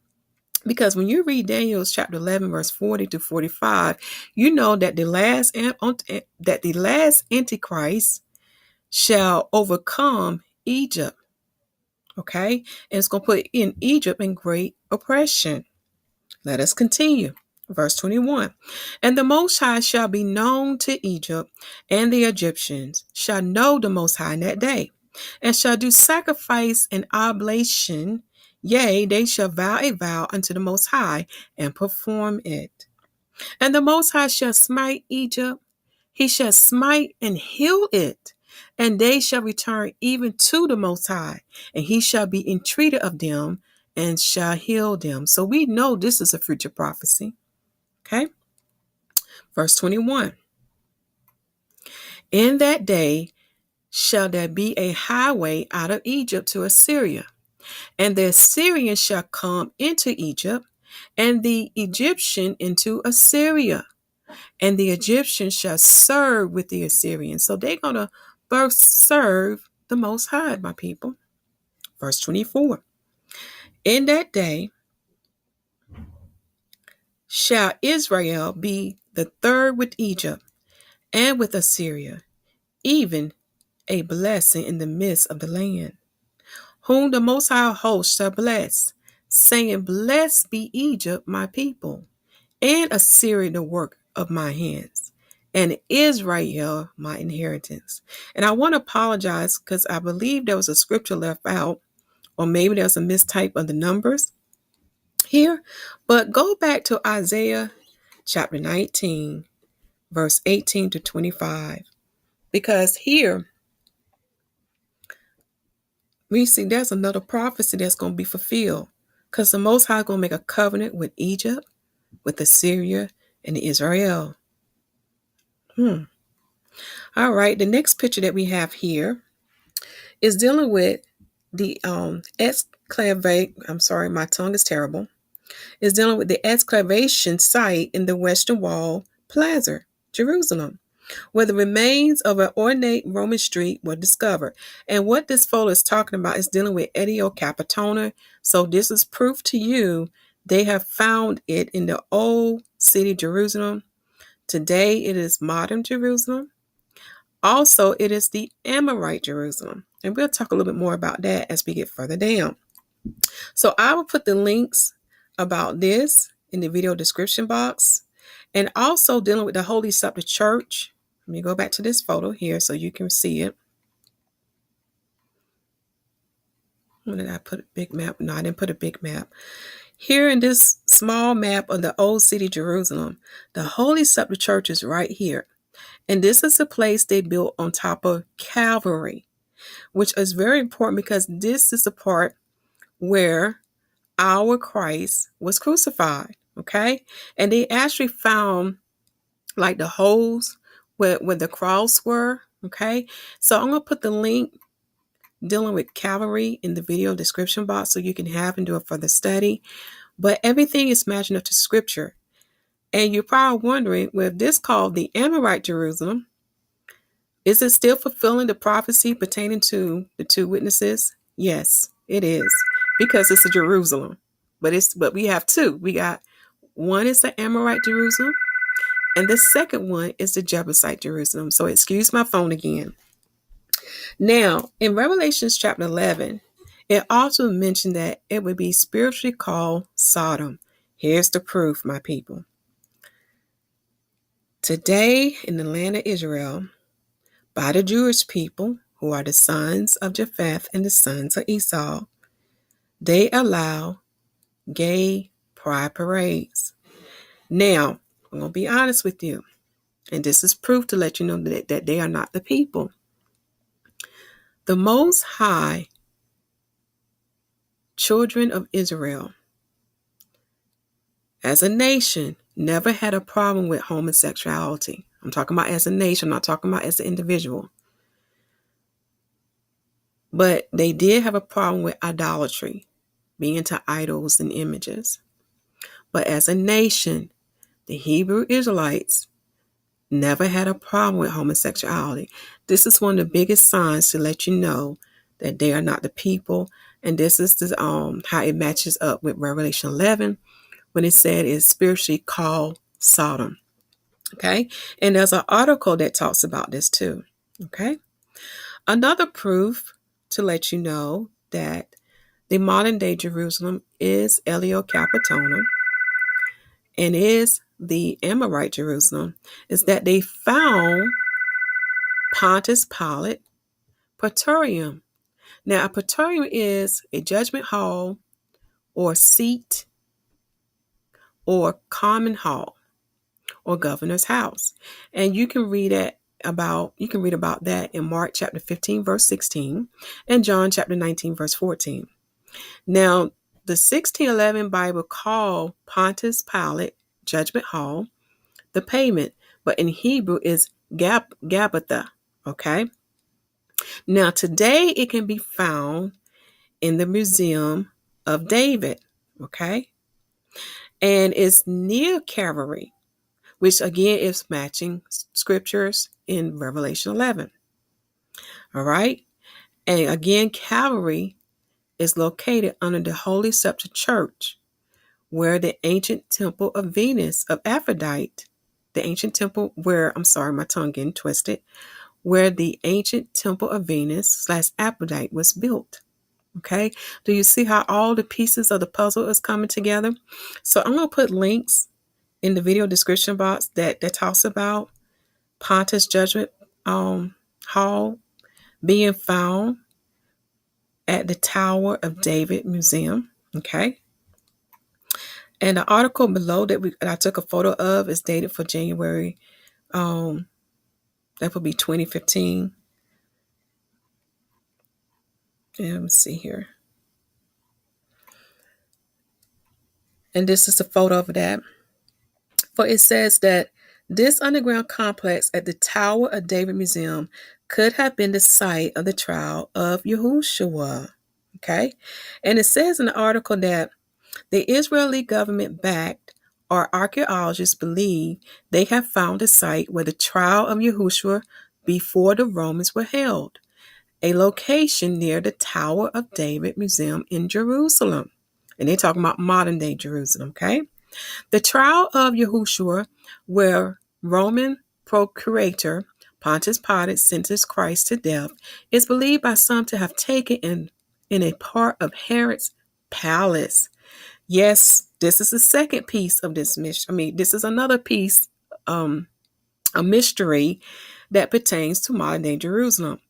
because when you read Daniel's chapter 11, verse 40 to 45, you know that the last Antichrist shall overcome Egypt. Okay? And it's going to put in Egypt in great oppression. Let us continue. Verse 21. And the Most High shall be known to Egypt, and the Egyptians shall know the Most High in that day, and shall do sacrifice and oblation. Yea, they shall vow a vow unto the Most High and perform it. And the Most High shall smite Egypt, he shall smite and heal it, and they shall return even to the Most High, and he shall be entreated of them and shall heal them. So we know this is a future prophecy. Okay? Verse 21. In that day shall there be a highway out of Egypt to Assyria, and the Assyrians shall come into Egypt, and the Egyptian into Assyria, and the Egyptians shall serve with the Assyrians. So they're going to first serve the Most High, my people. Verse 24. In that day shall Israel be the third with Egypt and with Assyria, even a blessing in the midst of the land, whom the Most High host shall bless, saying, Blessed be Egypt, my people, and Assyria, the work of my hands, and Israel, my inheritance. And I want to apologize because I believe there was a scripture left out, or maybe there's a mistype of the numbers here. But go back to Isaiah chapter 19, verse 18 to 25, because here we see there's another prophecy that's going to be fulfilled, because the Most High is going to make a covenant with Egypt, with Assyria, and Israel. All right, the next picture that we have here is dealing with the excavate. I'm sorry, my tongue is terrible. Is dealing with the excavation site in the Western Wall Plaza, Jerusalem, where the remains of an ornate Roman street were discovered. And what this photo is talking about is dealing with Aelia Capitolina. So this is proof to you they have found it in the old city Jerusalem. Today it is modern Jerusalem. Also, it is the Amorite Jerusalem. And we'll talk a little bit more about that as we get further down. So I will put the links about this in the video description box. And also dealing with the Holy Sepulchre Church. Let me go back to this photo here so you can see it. When did I put a big map? No, I didn't put a big map. Here in this small map of the old city Jerusalem, the Holy Sepulchre Church is right here. And this is a place they built on top of Calvary, which is very important because this is the part where our Christ was crucified. Okay. And they actually found like the holes where the cross were. Okay. So I'm going to put the link dealing with Calvary in the video description box so you can have and do a further study. But everything is matching up to scripture. And you're probably wondering, well, if this called the Amorite Jerusalem, is it still fulfilling the prophecy pertaining to the two witnesses? Yes, it is, because it's a Jerusalem. But we have two. We got one is the Amorite Jerusalem, and the second one is the Jebusite Jerusalem. So excuse my phone again. Now, in Revelation chapter 11, it also mentioned that it would be spiritually called Sodom. Here's the proof, my people. Today, in the land of Israel, by the Jewish people, who are the sons of Japheth and the sons of Esau, they allow gay pride parades. Now, I'm going to be honest with you, and this is proof to let you know that they are not the people. The Most High children of Israel, as a nation, never had a problem with homosexuality. I'm talking about as a nation, I'm not talking about as an individual. But they did have a problem with idolatry, being into idols and images. But as a nation, the Hebrew Israelites never had a problem with homosexuality. This is one of the biggest signs to let you know that they are not the people. And this is how it matches up with Revelation 11 when it said it's spiritually called Sodom. Okay. And there's an article that talks about this too. Okay. Another proof to let you know that the modern day Jerusalem is Aelia Capitolina and is the Amorite Jerusalem is that they found Pontus Pilate Praetorium. Now, a praetorium is a judgment hall or seat or common hall or governor's house. And you can read about that in Mark chapter 15, verse 16, and John chapter 19, verse 14. Now, the 1611 Bible called Pontus Pilate judgment hall the payment, but in Hebrew is Gabbatha. Okay. Now, today it can be found in the Museum of David. Okay. And it's near Calvary, which again is matching scriptures in Revelation 11. All right. And again, Calvary is located under the Holy Sepulchre Church, where the ancient temple of Venus of Aphrodite, the ancient temple where, I'm sorry, my tongue getting twisted, where the ancient temple of Venus / Aphrodite was built. Okay. Do you see how all the pieces of the puzzle is coming together? So I'm going to put links in the video description box that talks about Pontus Judgment Hall being found at the Tower of David Museum. Okay. And the article below that I took a photo of is dated for January. That would be 2015. And let me see here. And this is the photo of that. For it says that this underground complex at the Tower of David Museum could have been the site of the trial of YAHUWAH. Okay? And it says in the article that the Israeli government backed or archaeologists believe they have found a site where the trial of Yahushua before the Romans were held, a location near the Tower of David Museum in Jerusalem. And they're talking about modern day Jerusalem, okay? The trial of Yahushua, where Roman procurator Pontus Pilate sentenced Christ to death, is believed by some to have taken in a part of Herod's palace. Yes, this is the second piece of this mystery. This is another piece, a mystery that pertains to modern day Jerusalem.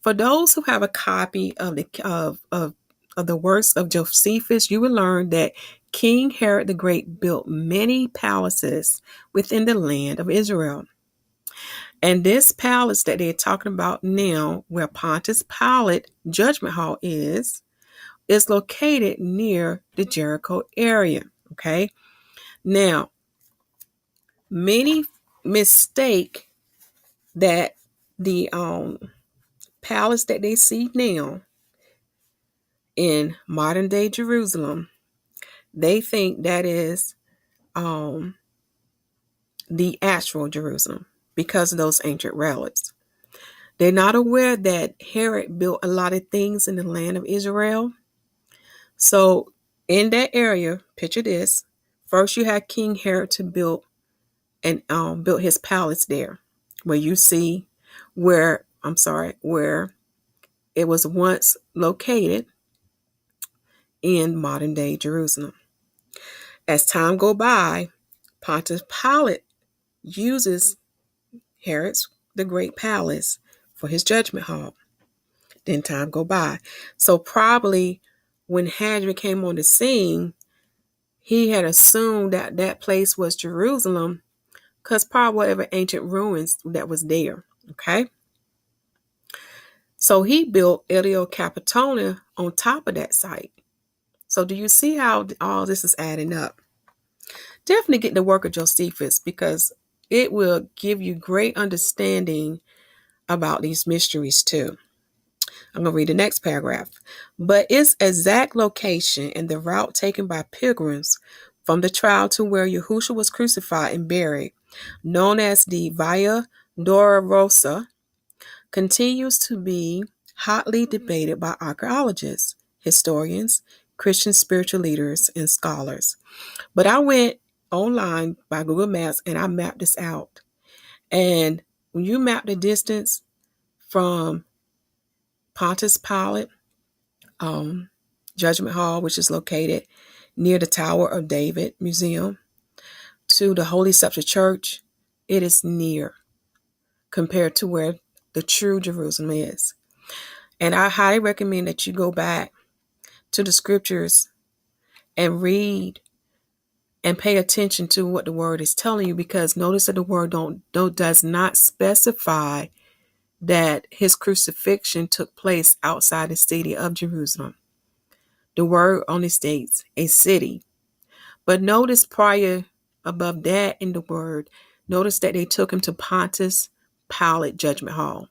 For those who have a copy of the works of Josephus, you will learn that King Herod the Great built many palaces within the land of Israel. And this palace that they're talking about now, where Pontus Pilate Judgment Hall is located near the Jericho area. Okay. Now, many mistake that the palace that they see now in modern day Jerusalem, they think that is the actual Jerusalem because of those ancient relics. They're not aware that Herod built a lot of things in the land of Israel. So in that area, picture this. First, you had King Herod to build and built his palace there, where you see where it was once located in modern day Jerusalem. As time go by, Pontius Pilate uses Herod's the Great Palace for his judgment hall. Then time go by. So probably when Hadrian came on the scene, he had assumed that that place was Jerusalem because probably whatever ancient ruins that was there. Okay. So he built Aelia Capitolina on top of that site. So do you see how all this is adding up? Definitely get the work of Josephus because it will give you great understanding about these mysteries too. I'm going to read the next paragraph. But its exact location and the route taken by pilgrims from the trial to where Yahushua was crucified and buried, known as the Via Dolorosa, continues to be hotly debated by archaeologists, historians, Christian spiritual leaders, and scholars. But I went online by Google Maps and I mapped this out. And when you map the distance from Pontus Pilate Judgment Hall, which is located near the Tower of David Museum, to the Holy Sepulchre Church, it is near compared to where the true Jerusalem is. And I highly recommend that you go back to the scriptures and read and pay attention to what the word is telling you, because notice that the word does not specify that his crucifixion took place outside the city of Jerusalem. The word only states a city. But notice prior above that in the word, notice that they took him to Pontus Pilate Judgment Hall.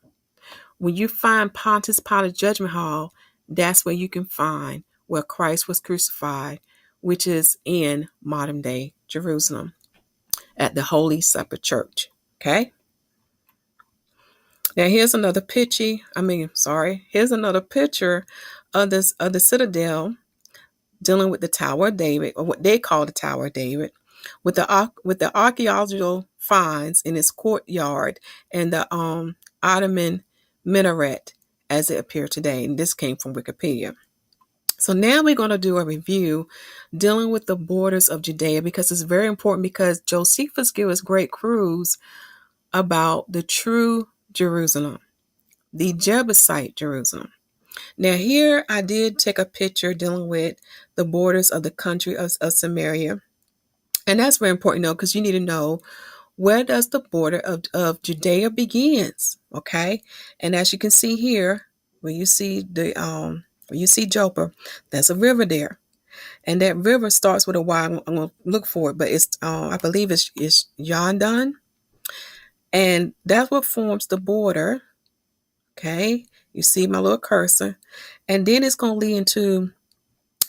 When you find Pontus Pilate Judgment Hall, that's where you can find where Christ was crucified, which is in modern day Jerusalem at the Holy Sepulchre Church. Okay? Now here's another picture. Here's another picture of the citadel dealing with the Tower of David, or what they call the Tower of David, with the archaeological finds in its courtyard and the Ottoman minaret as it appeared today. And this came from Wikipedia. So now we're going to do a review dealing with the borders of Judea, because it's very important, because Josephus gives us great clues about the true Jerusalem, the Jebusite Jerusalem. Now here I did take a picture dealing with the borders of the country of Samaria. And that's very important to know, because you need to know where does the border of Judea begins. Okay. And as you can see here, when you see Joppa, there's a river there. And that river starts with a Y. I'm going to look for it, but it's I believe it's Yondan. And that's what forms the border. Okay. You see my little cursor. And then it's going to lead into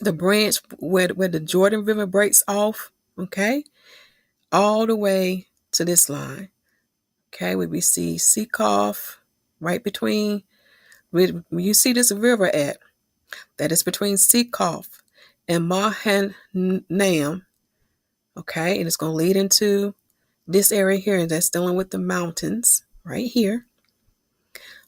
the branch where the Jordan River breaks off. Okay. All the way to this line. Okay. Where we see Sekoff right between, where you see this river at, that is between Sekoff and Mahanaim. Okay. And it's going to lead into this area here that's dealing with the mountains right here,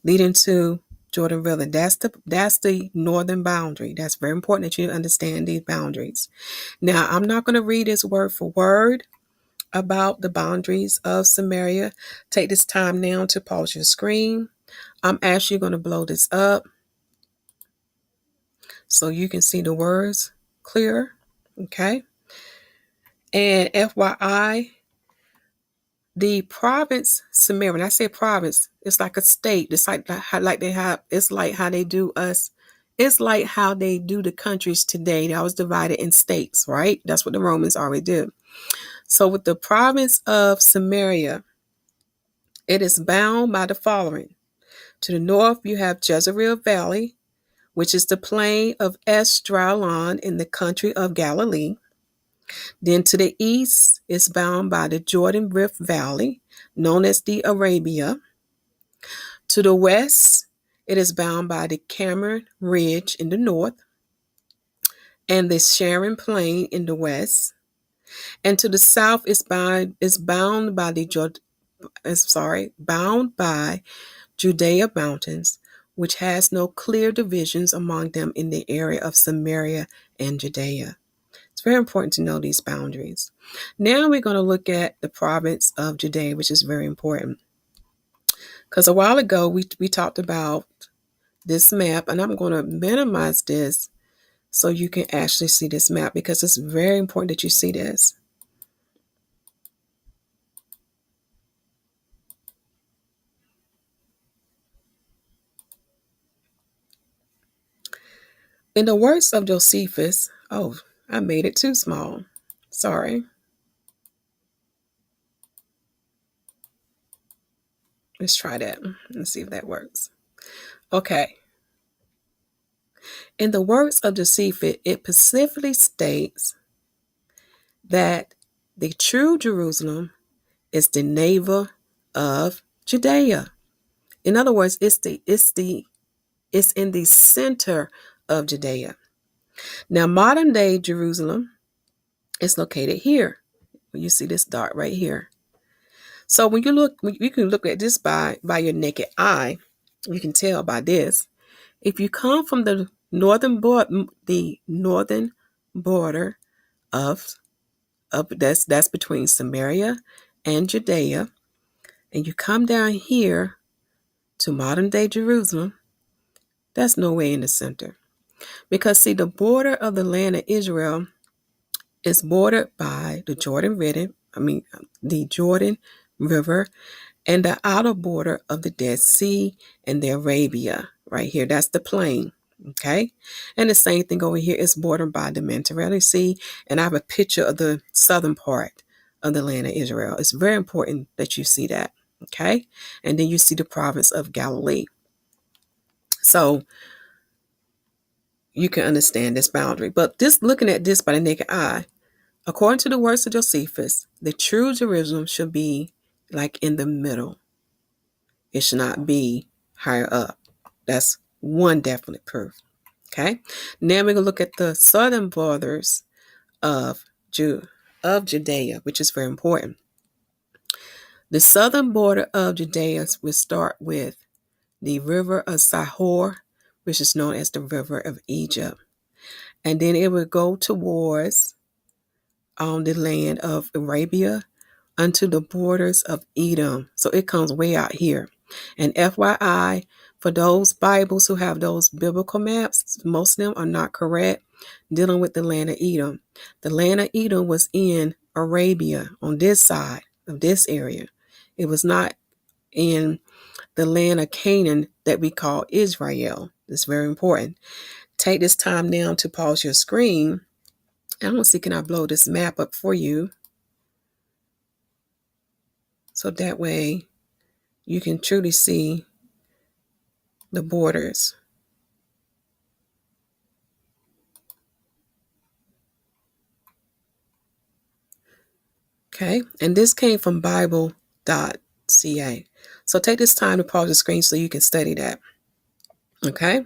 leading to Jordan River. That's the northern boundary. That's very important that you understand these boundaries. Now, I'm not going to read this word for word about the boundaries of Samaria. Take this time now to pause your screen. I'm actually going to blow this up so you can see the words clearer. Okay. And FYI, the province Samaria, when I say province, it's like a state. It's like they have, it's like how they do us. It's like how they do the countries today. That was divided in states, right? That's what the Romans already did. So with the province of Samaria, it is bound by the following. To the north, you have Jezreel Valley, which is the plain of Esdraelon in the country of Galilee. Then to the east is bound by the Jordan Rift Valley, known as the Arabia. To the west, it is bound by the Cameron Ridge in the north and the Sharon Plain in the west. And to the south is bound by Judea mountains, which has no clear divisions among them in the area of Samaria and Judea. It's very important to know these boundaries. Now we're going to look at the province of Judea, which is very important. Because a while ago, we talked about this map, and I'm going to minimize this so you can actually see this map, because it's very important that you see this. In the words of Josephus, oh, I made it too small. Sorry. Let's try that. Let's see if that works. Okay. In the words of Josephus, it specifically states that the true Jerusalem is the navel of Judea. In other words, it's in the center of Judea. Now, modern day Jerusalem is located here. You see this dot right here. So when you can look at this by your naked eye. You can tell by this. If you come from the northern border of that's between Samaria and Judea, and you come down here to modern day Jerusalem, that's nowhere in the center. Because see, the border of the land of Israel is bordered by the Jordan River and the outer border of the Dead Sea and the Arabia right here. That's the plain. Okay. And the same thing over here is bordered by the Mediterranean Sea. And I have a picture of the southern part of the land of Israel. It's very important that you see that. Okay. And then you see the province of Galilee. So you can understand this boundary. But just looking at this by the naked eye, according to the words of Josephus, the true Jerusalem should be like in the middle. It should not be higher up. That's one definite proof. Okay. Now we're going to look at the southern borders of Judea, which is very important. The southern border of Judea will start with the river of Sihor, which is known as the river of Egypt. And then it will go towards the land of Arabia unto the borders of Edom. So it comes way out here. And FYI, for those Bibles who have those biblical maps, most of them are not correct, dealing with the land of Edom. The land of Edom was in Arabia on this side of this area. It was not in the land of Canaan that we call Israel. It's very important. Take this time now to pause your screen And I'm going to see, can I blow this map up for you? So that way you can truly see the borders. Okay, and this came from Bible.ca. So take this time to pause the screen so you can study that. Okay,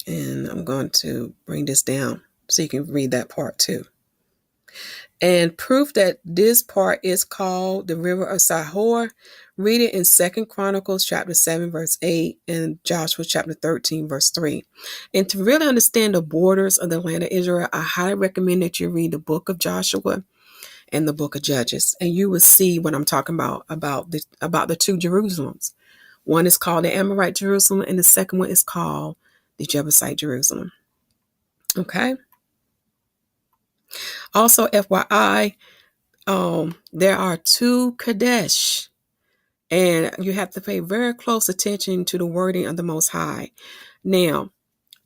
and I'm going to bring this down so you can read that part too. And proof that this part is called the river of Sihor, read it in 2 Chronicles chapter 7 verse 8 and Joshua chapter 13 verse 3. And to really understand the borders of the land of Israel, I highly recommend that you read the book of Joshua and the book of Judges, and you will see what I'm talking about the two Jerusalems. One is called the Amorite Jerusalem, and the second one is called the Jebusite Jerusalem. Okay. Also, FYI, there are two Kadesh, and you have to pay very close attention to the wording of the Most High. Now,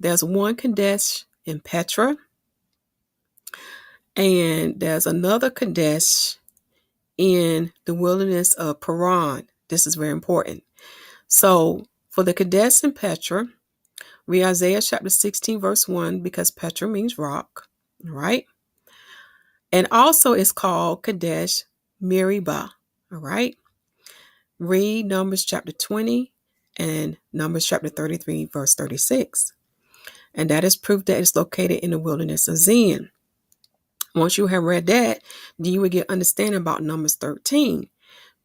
there's one Kadesh in Petra, and there's another Kadesh in the wilderness of Paran. This is very important. So, for the Kadesh in Petra, read Isaiah chapter 16, verse 1, because Petra means rock, right? And also it's called Kadesh Meribah, all right? Read Numbers chapter 20 and Numbers chapter 33, verse 36. And that is proof that it's located in the wilderness of Zin. Once you have read that, then you will get understanding about Numbers 13,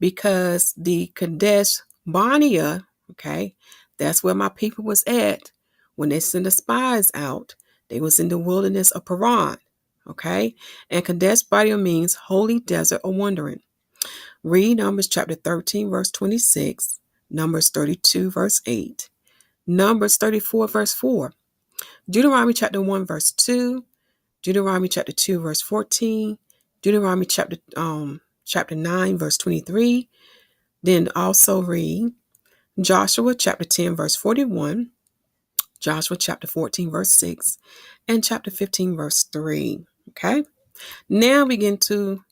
because the Kadesh Barnea, okay, that's where my people was at when they sent the spies out. They was in the wilderness of Paran, okay? And Kadesh Barnea means holy desert or wandering. Read Numbers chapter 13, verse 26, Numbers 32, verse 8, Numbers 34, verse 4, Deuteronomy chapter 1, verse 2, Deuteronomy chapter 2, verse 14, Deuteronomy chapter 9, verse 23. Then also read Joshua chapter 10, verse 41, Joshua chapter 14, verse 6, and chapter 15, verse 3. Okay? Now we get into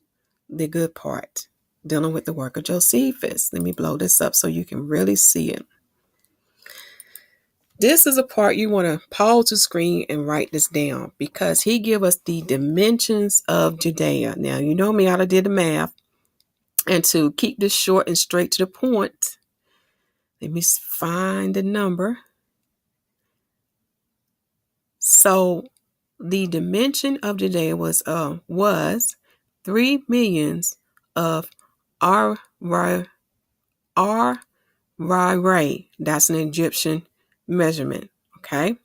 the good part, dealing with the work of Josephus. Let me blow this up so you can really see it. This is a part you want to pause the screen and write this down, because he give us the dimensions of Judea. Now, you know me, I did the math. And to keep this short and straight to the point, let me find the number. So the dimension of Judea was 3 millions of Arad. That's an Egyptian measurement. Okay.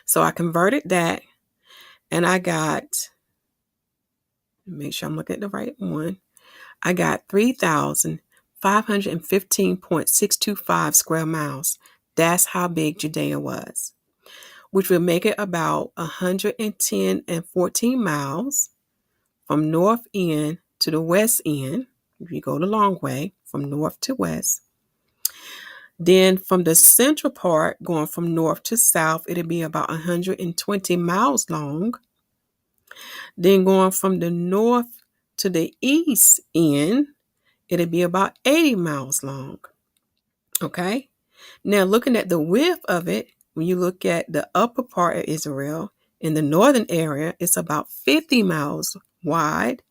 So I converted that, and I got, make sure I'm looking at the right one. I got 3,515.625 square miles. That's how big Judea was, which would make it about 110 and 14 miles from north end to the west end, if you go the long way from north to west. Then from the central part, going from north to south, it'll be about 120 miles long. Then going from the north to the east end, it'll be about 80 miles long. Okay? Now, looking at the width of it, when you look at the upper part of Israel, in the northern area, it's about 50 miles wide.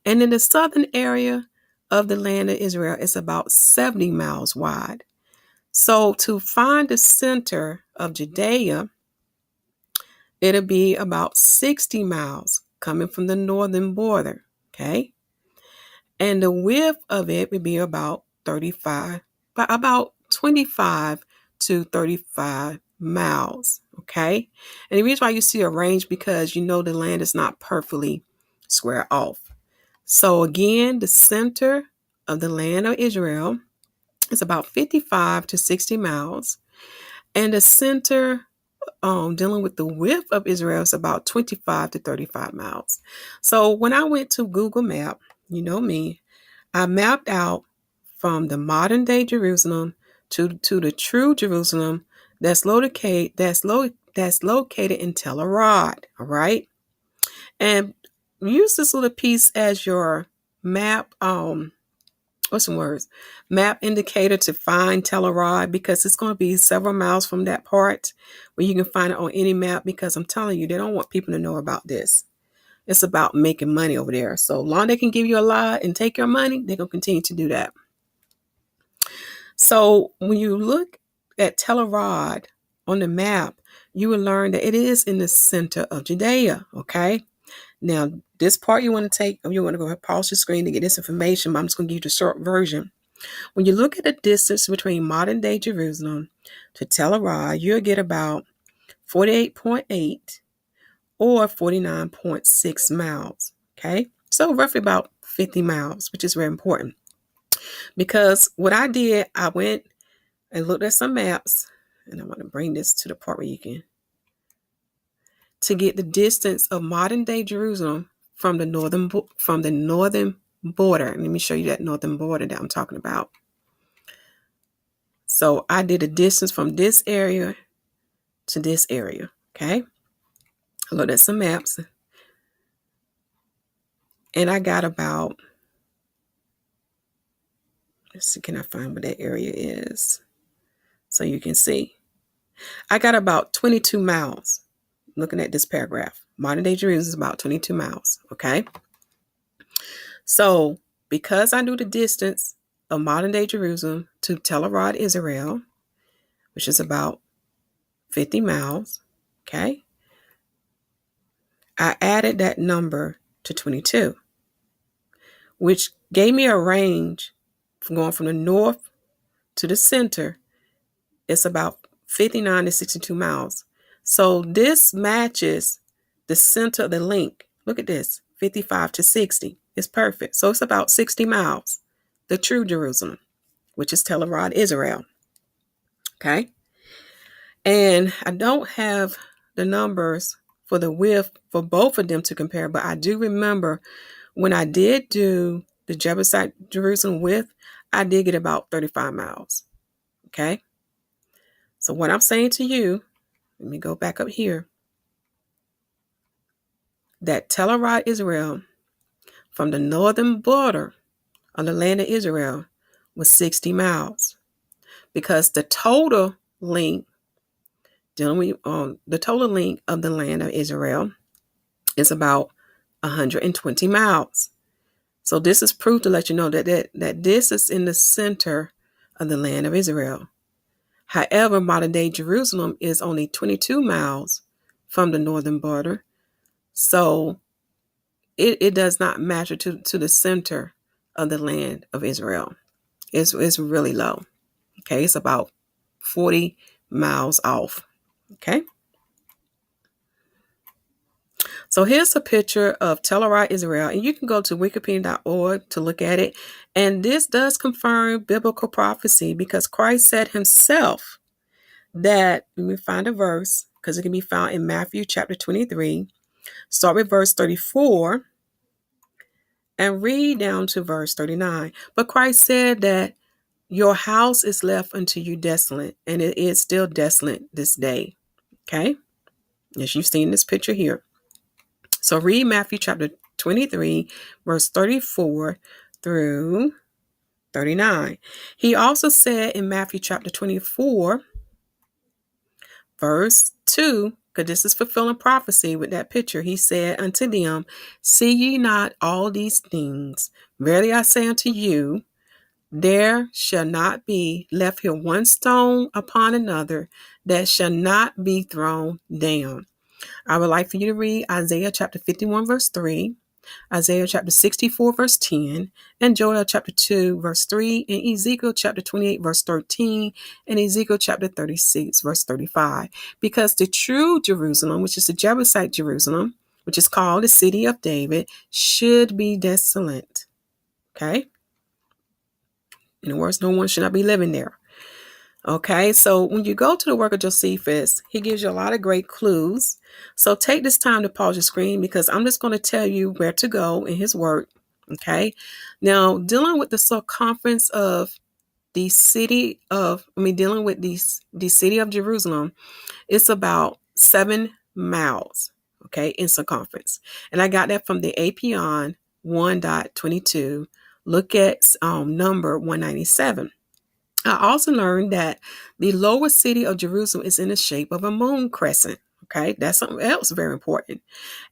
And in the southern area of the land of Israel, it's about 70 miles wide. So to find the center of Judea, it'll be about 60 miles coming from the northern border. Okay? And the width of it would be about 25 to 35 miles. Okay. And the reason why you see a range, because you know the land is not perfectly square off. So again, the center of the land of Israel is about 55 to 60 miles. And the center dealing with the width of Israel is about 25 to 35 miles. So when I went to Google Map, you know me, I mapped out from the modern day Jerusalem to the true Jerusalem that's located that's located in Tel Arad. All right. And use this little piece as your map. What's some words? Map indicator to find Tel Arad, because it's going to be several miles from that part where you can find it on any map, because I'm telling you, they don't want people to know about this. It's about making money over there. So long they can give you a lot and take your money, they're going to continue to do that. So when you look at Tel Arad on the map, you will learn that it is in the center of Judea. Okay. Now, this part you want to take, you want to go ahead and pause your screen to get this information, but I'm just going to give you the short version. When you look at the distance between modern day Jerusalem to Tel Arad, you'll get about 48.8 or 49.6 miles. Okay. So roughly about 50 miles, which is very important. Because what I did, I went and looked at some maps, and I want to bring this to the part where you can, to get the distance of modern day Jerusalem from the northern border. Let me show you that northern border that I'm talking about. So I did a distance from this area to this area. Okay. I looked at some maps, and I got about, let's see, can I find what that area is? So you can see. I got about 22 miles looking at this paragraph. Modern day Jerusalem is about 22 miles. Okay. So because I knew the distance of modern day Jerusalem to Tel Arad, Israel, which is about 50 miles. Okay. I added that number to 22, which gave me a range from going from the north to the center. It's about 59 to 62 miles. So this matches the center of the link. Look at this, 55 to 60. It's perfect. So it's about 60 miles, the true Jerusalem, which is Tel Arad, Israel. Okay. And I don't have the numbers for the width for both of them to compare, but I do remember when I did do the Jebusite Jerusalem width, I did get about 35 miles. Okay. So what I'm saying to you, let me go back up here, that Tel Arad, Israel, from the northern border of the land of Israel was 60 miles, because the total length, dealing with the total length of the land of Israel is about 120 miles. So this is proof to let you know that this is in the center of the land of Israel. However, modern day Jerusalem is only 22 miles from the northern border. So it does not match to the center of the land of Israel. It's really low. Okay, it's about 40 miles off. Okay. So here's a picture of Tel Arad, Israel, and you can go to wikipedia.org to look at it. And this does confirm biblical prophecy, because Christ said himself that, let me find a verse, because it can be found in Matthew chapter 23, start with verse 34 and read down to verse 39. But Christ said that your house is left unto you desolate, and it is still desolate this day. Okay, as you've seen this picture here. So read Matthew chapter 23, verse 34 through 39. He also said in Matthew chapter 24, verse 2, because this is fulfilling prophecy with that picture. He said unto them, see ye not all these things? Verily I say unto you, there shall not be left here one stone upon another that shall not be thrown down. I would like for you to read Isaiah chapter 51, verse 3, Isaiah chapter 64, verse 10, and Joel chapter 2, verse 3, and Ezekiel chapter 28, verse 13, and Ezekiel chapter 36, verse 35. Because the true Jerusalem, which is the Jebusite Jerusalem, which is called the city of David, should be desolate. Okay? In other words, no one should not be living there. Okay, so when you go to the work of Josephus, he gives you a lot of great clues. So take this time to pause your screen, because I'm just going to tell you where to go in his work. Okay, now dealing with the circumference of the city of, dealing with the city of Jerusalem, it's about 7 miles, okay, in circumference. And I got that from the Apion 1.22. Look at number 197. I also learned that the lower city of Jerusalem is in the shape of a moon crescent. Okay, that's something else very important.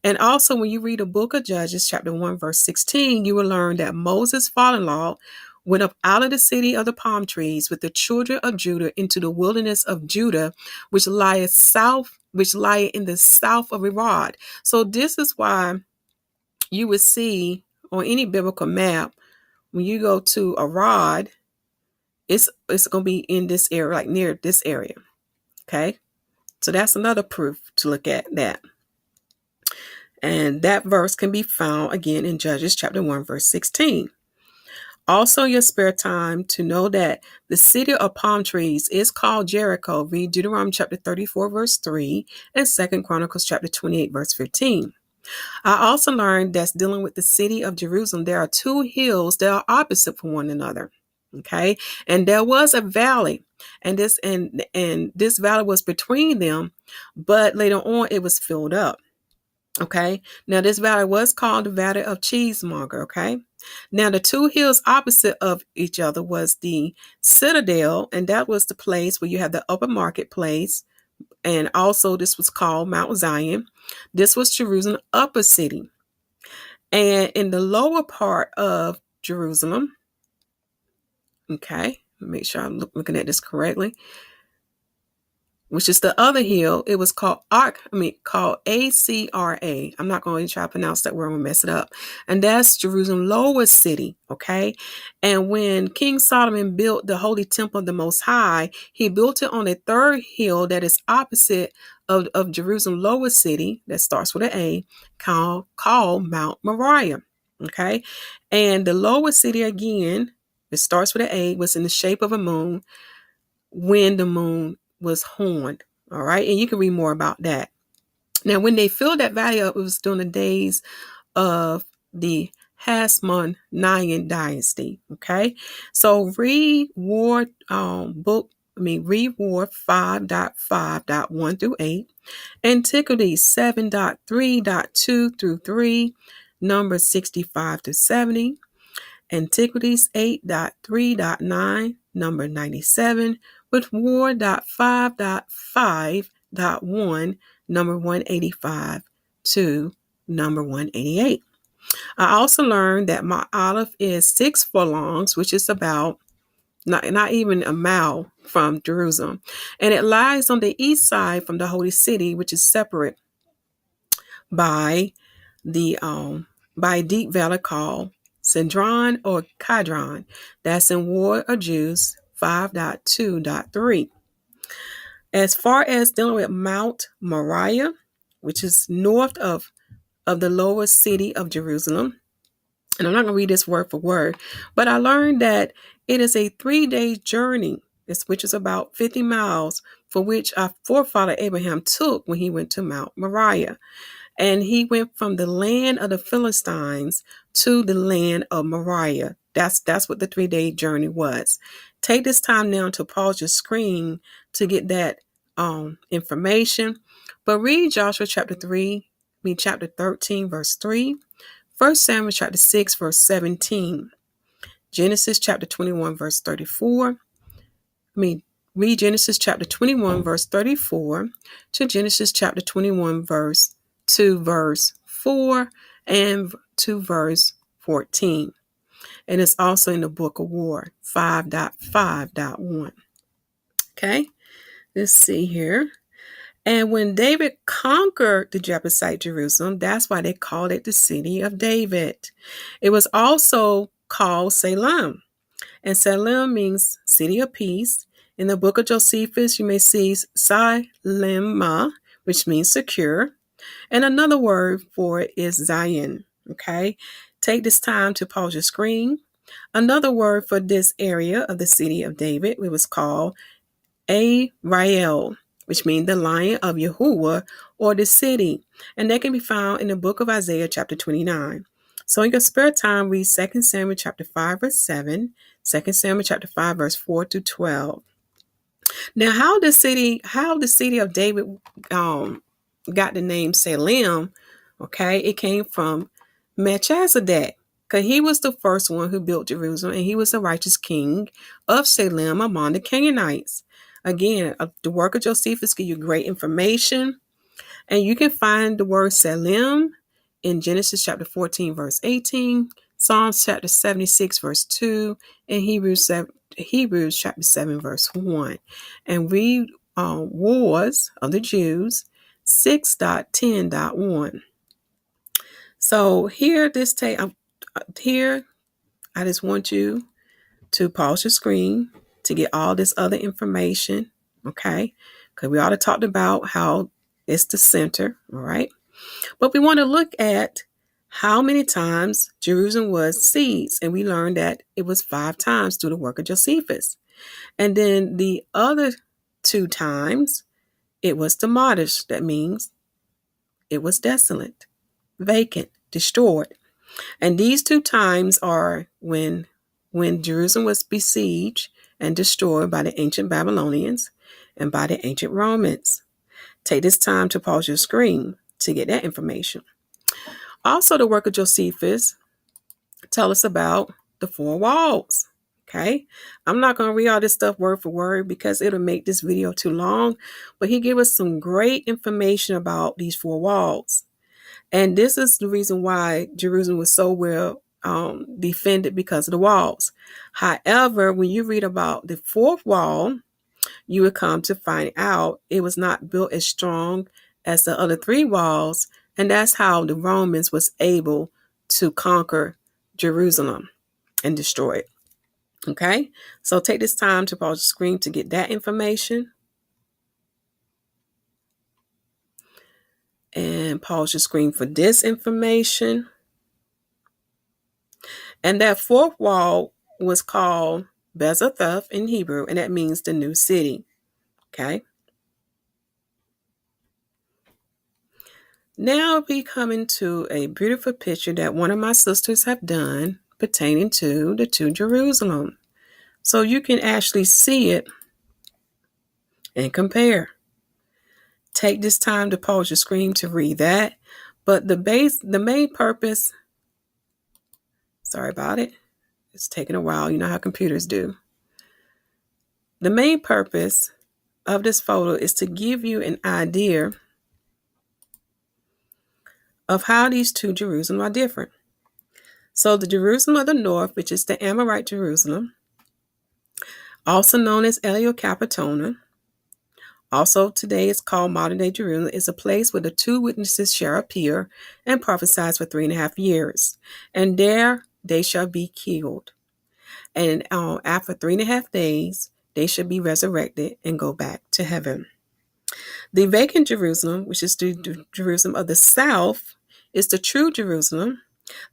And also, when you read the book of Judges, chapter 1, verse 16, you will learn that Moses' father-in-law went up out of the city of the palm trees with the children of Judah into the wilderness of Judah, which lie in the south of Arad. So this is why you would see on any biblical map, when you go to Arad, it's going to be in this area, like near this area. Okay. So that's another proof to look at that. And that verse can be found again in Judges chapter 1, verse 16. Also, your spare time to know that the city of palm trees is called Jericho. Read Deuteronomy chapter 34, verse 3, and 2 Chronicles chapter 28, verse 15. I also learned that's dealing with the city of Jerusalem. There are 2 hills that are opposite from one another. Okay. And there was a valley, and this valley was between them, but later on it was filled up. Okay. Now this valley was called the Valley of Cheesemonger. Okay. Now the 2 hills opposite of each other was the Citadel, and that was the place where you have the upper marketplace. And also this was called Mount Zion. This was Jerusalem upper city. And in the lower part of Jerusalem, okay, make sure I'm looking at this correctly, which is the other hill, it was called called Acra. I'm not going to try to pronounce that word, I'm going to mess it up. And that's Jerusalem lower city, okay? And when King Solomon built the holy temple of the Most High, he built it on a 3rd hill that is opposite of Jerusalem lower city, that starts with an A, called Mount Moriah, okay? And the lower city, again, it starts with an A, was in the shape of a moon when the moon was horned. All right. And you can read more about that. Now, when they filled that valley up, it was during the days of the Hasmonean dynasty. Okay. So read War read War 5.5.1 through 8, Antiquity 7.3.2 through 3, Numbers 65 to 70, Antiquities 8.3.9, number 97, with War.5.5.1, number 185 to number 188. I also learned that Mount Olive is 6 furlongs, which is about not even a mile from Jerusalem. And it lies on the east side from the holy city, which is separate by the by a deep valley called Cedron or Kidron. That's in War of Jews 5.2.3. As far as dealing with Mount Moriah, which is north of the lower city of Jerusalem, and I'm not going to read this word for word, but I learned that it is a 3-day journey, which is about 50 miles, for which our forefather Abraham took when he went to Mount Moriah. And he went from the land of the Philistines to the land of Moriah. That's what the 3-day journey was. Take this time now to pause your screen to get that information. But read Joshua chapter 13, verse 3, 1 Samuel chapter 6, verse 17, Genesis chapter 21, verse 34. Read Genesis chapter 21, verse 34 to Genesis chapter 21, verse 2, verse 4 and to verse 14. And it's also in the book of War 5.5.1. Okay, let's see here. And when David conquered the Jebusite Jerusalem, that's why they called it the city of David. It was also called Shalom. And Shalom means city of peace. In the book of Josephus, you may see Salema, which means secure. And another word for it is Zion. Okay. Take this time to pause your screen. Another word for this area of the city of David, it was called Arad, which means the lion of YAHUWAH, or the city. And that can be found in the book of Isaiah chapter 29. So in your spare time, read 2 Samuel chapter 5, verse 7, 2 Samuel chapter 5, verse 4 to 12. Now, how the city of David got the name Salem? Okay, it came from Melchizedek, because he was the first one who built Jerusalem, and he was the righteous king of Salem among the Canaanites. Again, the work of Josephus give you great information, and you can find the word Salem in Genesis chapter 14, verse 18, Psalms chapter 76, verse 2, and Hebrews chapter 7, verse 1. And read Wars of the Jews 6.10.1. So here, here, I just want you to pause your screen to get all this other information, okay? Because we already talked about how it's the center, all right? But we want to look at how many times Jerusalem was sieged, and we learned that it was 5 times through the work of Josephus. And then the other 2 times, it was demolished. That means it was desolate, vacant, destroyed. And these 2 times are when Jerusalem was besieged and destroyed by the ancient Babylonians and by the ancient Romans. Take this time to pause your screen to get that information. Also, the work of Josephus tell us about the 4 walls. Okay, I'm not going to read all this stuff word for word because it'll make this video too long, but he gave us some great information about these 4 walls. And this is the reason why Jerusalem was so well defended, because of the walls. However, when you read about the 4th wall, you would come to find out it was not built as strong as the other 3 walls. And that's how the Romans was able to conquer Jerusalem and destroy it. Okay, so take this time to pause the screen to get that information. And pause your screen for this information. And that 4th wall was called Bezathoth in Hebrew, and that means the new city. Okay. Now we come into a beautiful picture that one of my sisters have done pertaining to the 2 Jerusalem. So you can actually see it and compare. Take this time to pause your screen to read that. But the main purpose, sorry about it, it's taking a while. You know how computers do. The main purpose of this photo is to give you an idea of how these 2 Jerusalem are different. So the Jerusalem of the north, which is the Amorite Jerusalem, also known as Aelia Capitolina, also today is called modern day Jerusalem, is a place where the 2 witnesses shall appear and prophesy for 3.5 years. And there they shall be killed. And after 3.5 days, they shall be resurrected and go back to heaven. The vacant Jerusalem, which is the Jerusalem of the south, is the true Jerusalem.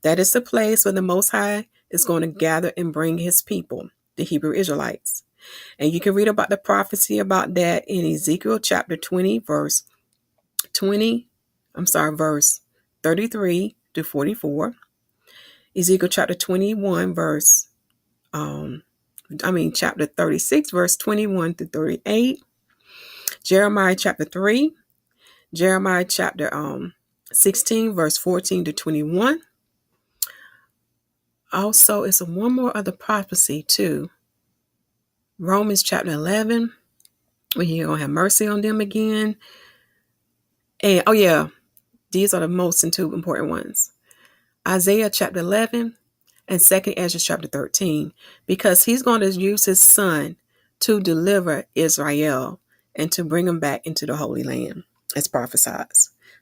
That is the place where the Most High is going to gather and bring his people, the Hebrew Israelites. And you can read about the prophecy about that in Ezekiel chapter 20, verse 33 to 44. Ezekiel chapter 21, chapter 36, verse 21 to 38. Jeremiah chapter 3. Jeremiah chapter 16, verse 14 to 21. Also, it's one more other prophecy too. Romans chapter 11, where you're going to have mercy on them again. And, these are the most 2 important ones. Isaiah chapter 11 and 2nd Ezra chapter 13, because he's going to use his son to deliver Israel and to bring them back into the Holy Land as prophesied.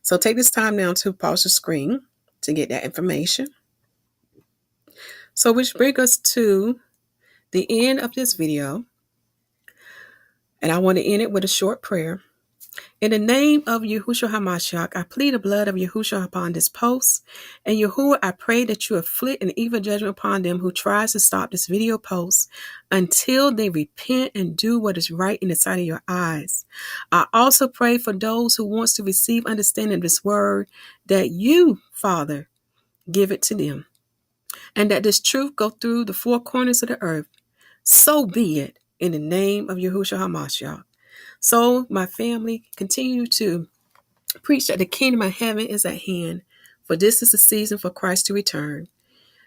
So take this time now to pause the screen to get that information. So which brings us to the end of this video. And I want to end it with a short prayer. In the name of Yahushua HaMashiach, I plead the blood of Yahushua upon this post. And Yahuwah, I pray that you afflict an evil judgment upon them who tries to stop this video post until they repent and do what is right in the sight of your eyes. I also pray for those who wants to receive understanding of this word, that you, Father, give it to them. And that this truth go through the 4 corners of the earth. So be it. in the name of Yahushua HaMashiach. So, my family, continue to preach that the kingdom of heaven is at hand, for this is the season for Christ to return.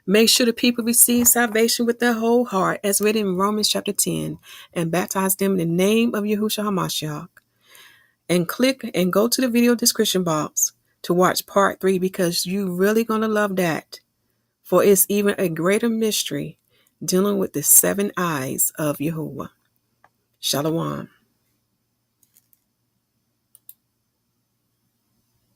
Make sure the people receive salvation with their whole heart, as written in Romans chapter 10, and baptize them in the name of Yahushua HaMashiach. And click and go to the video description box to watch part 3, because you're really going to love that. For it's even a greater mystery dealing with the 7 eyes of Yahuwah. Shalom.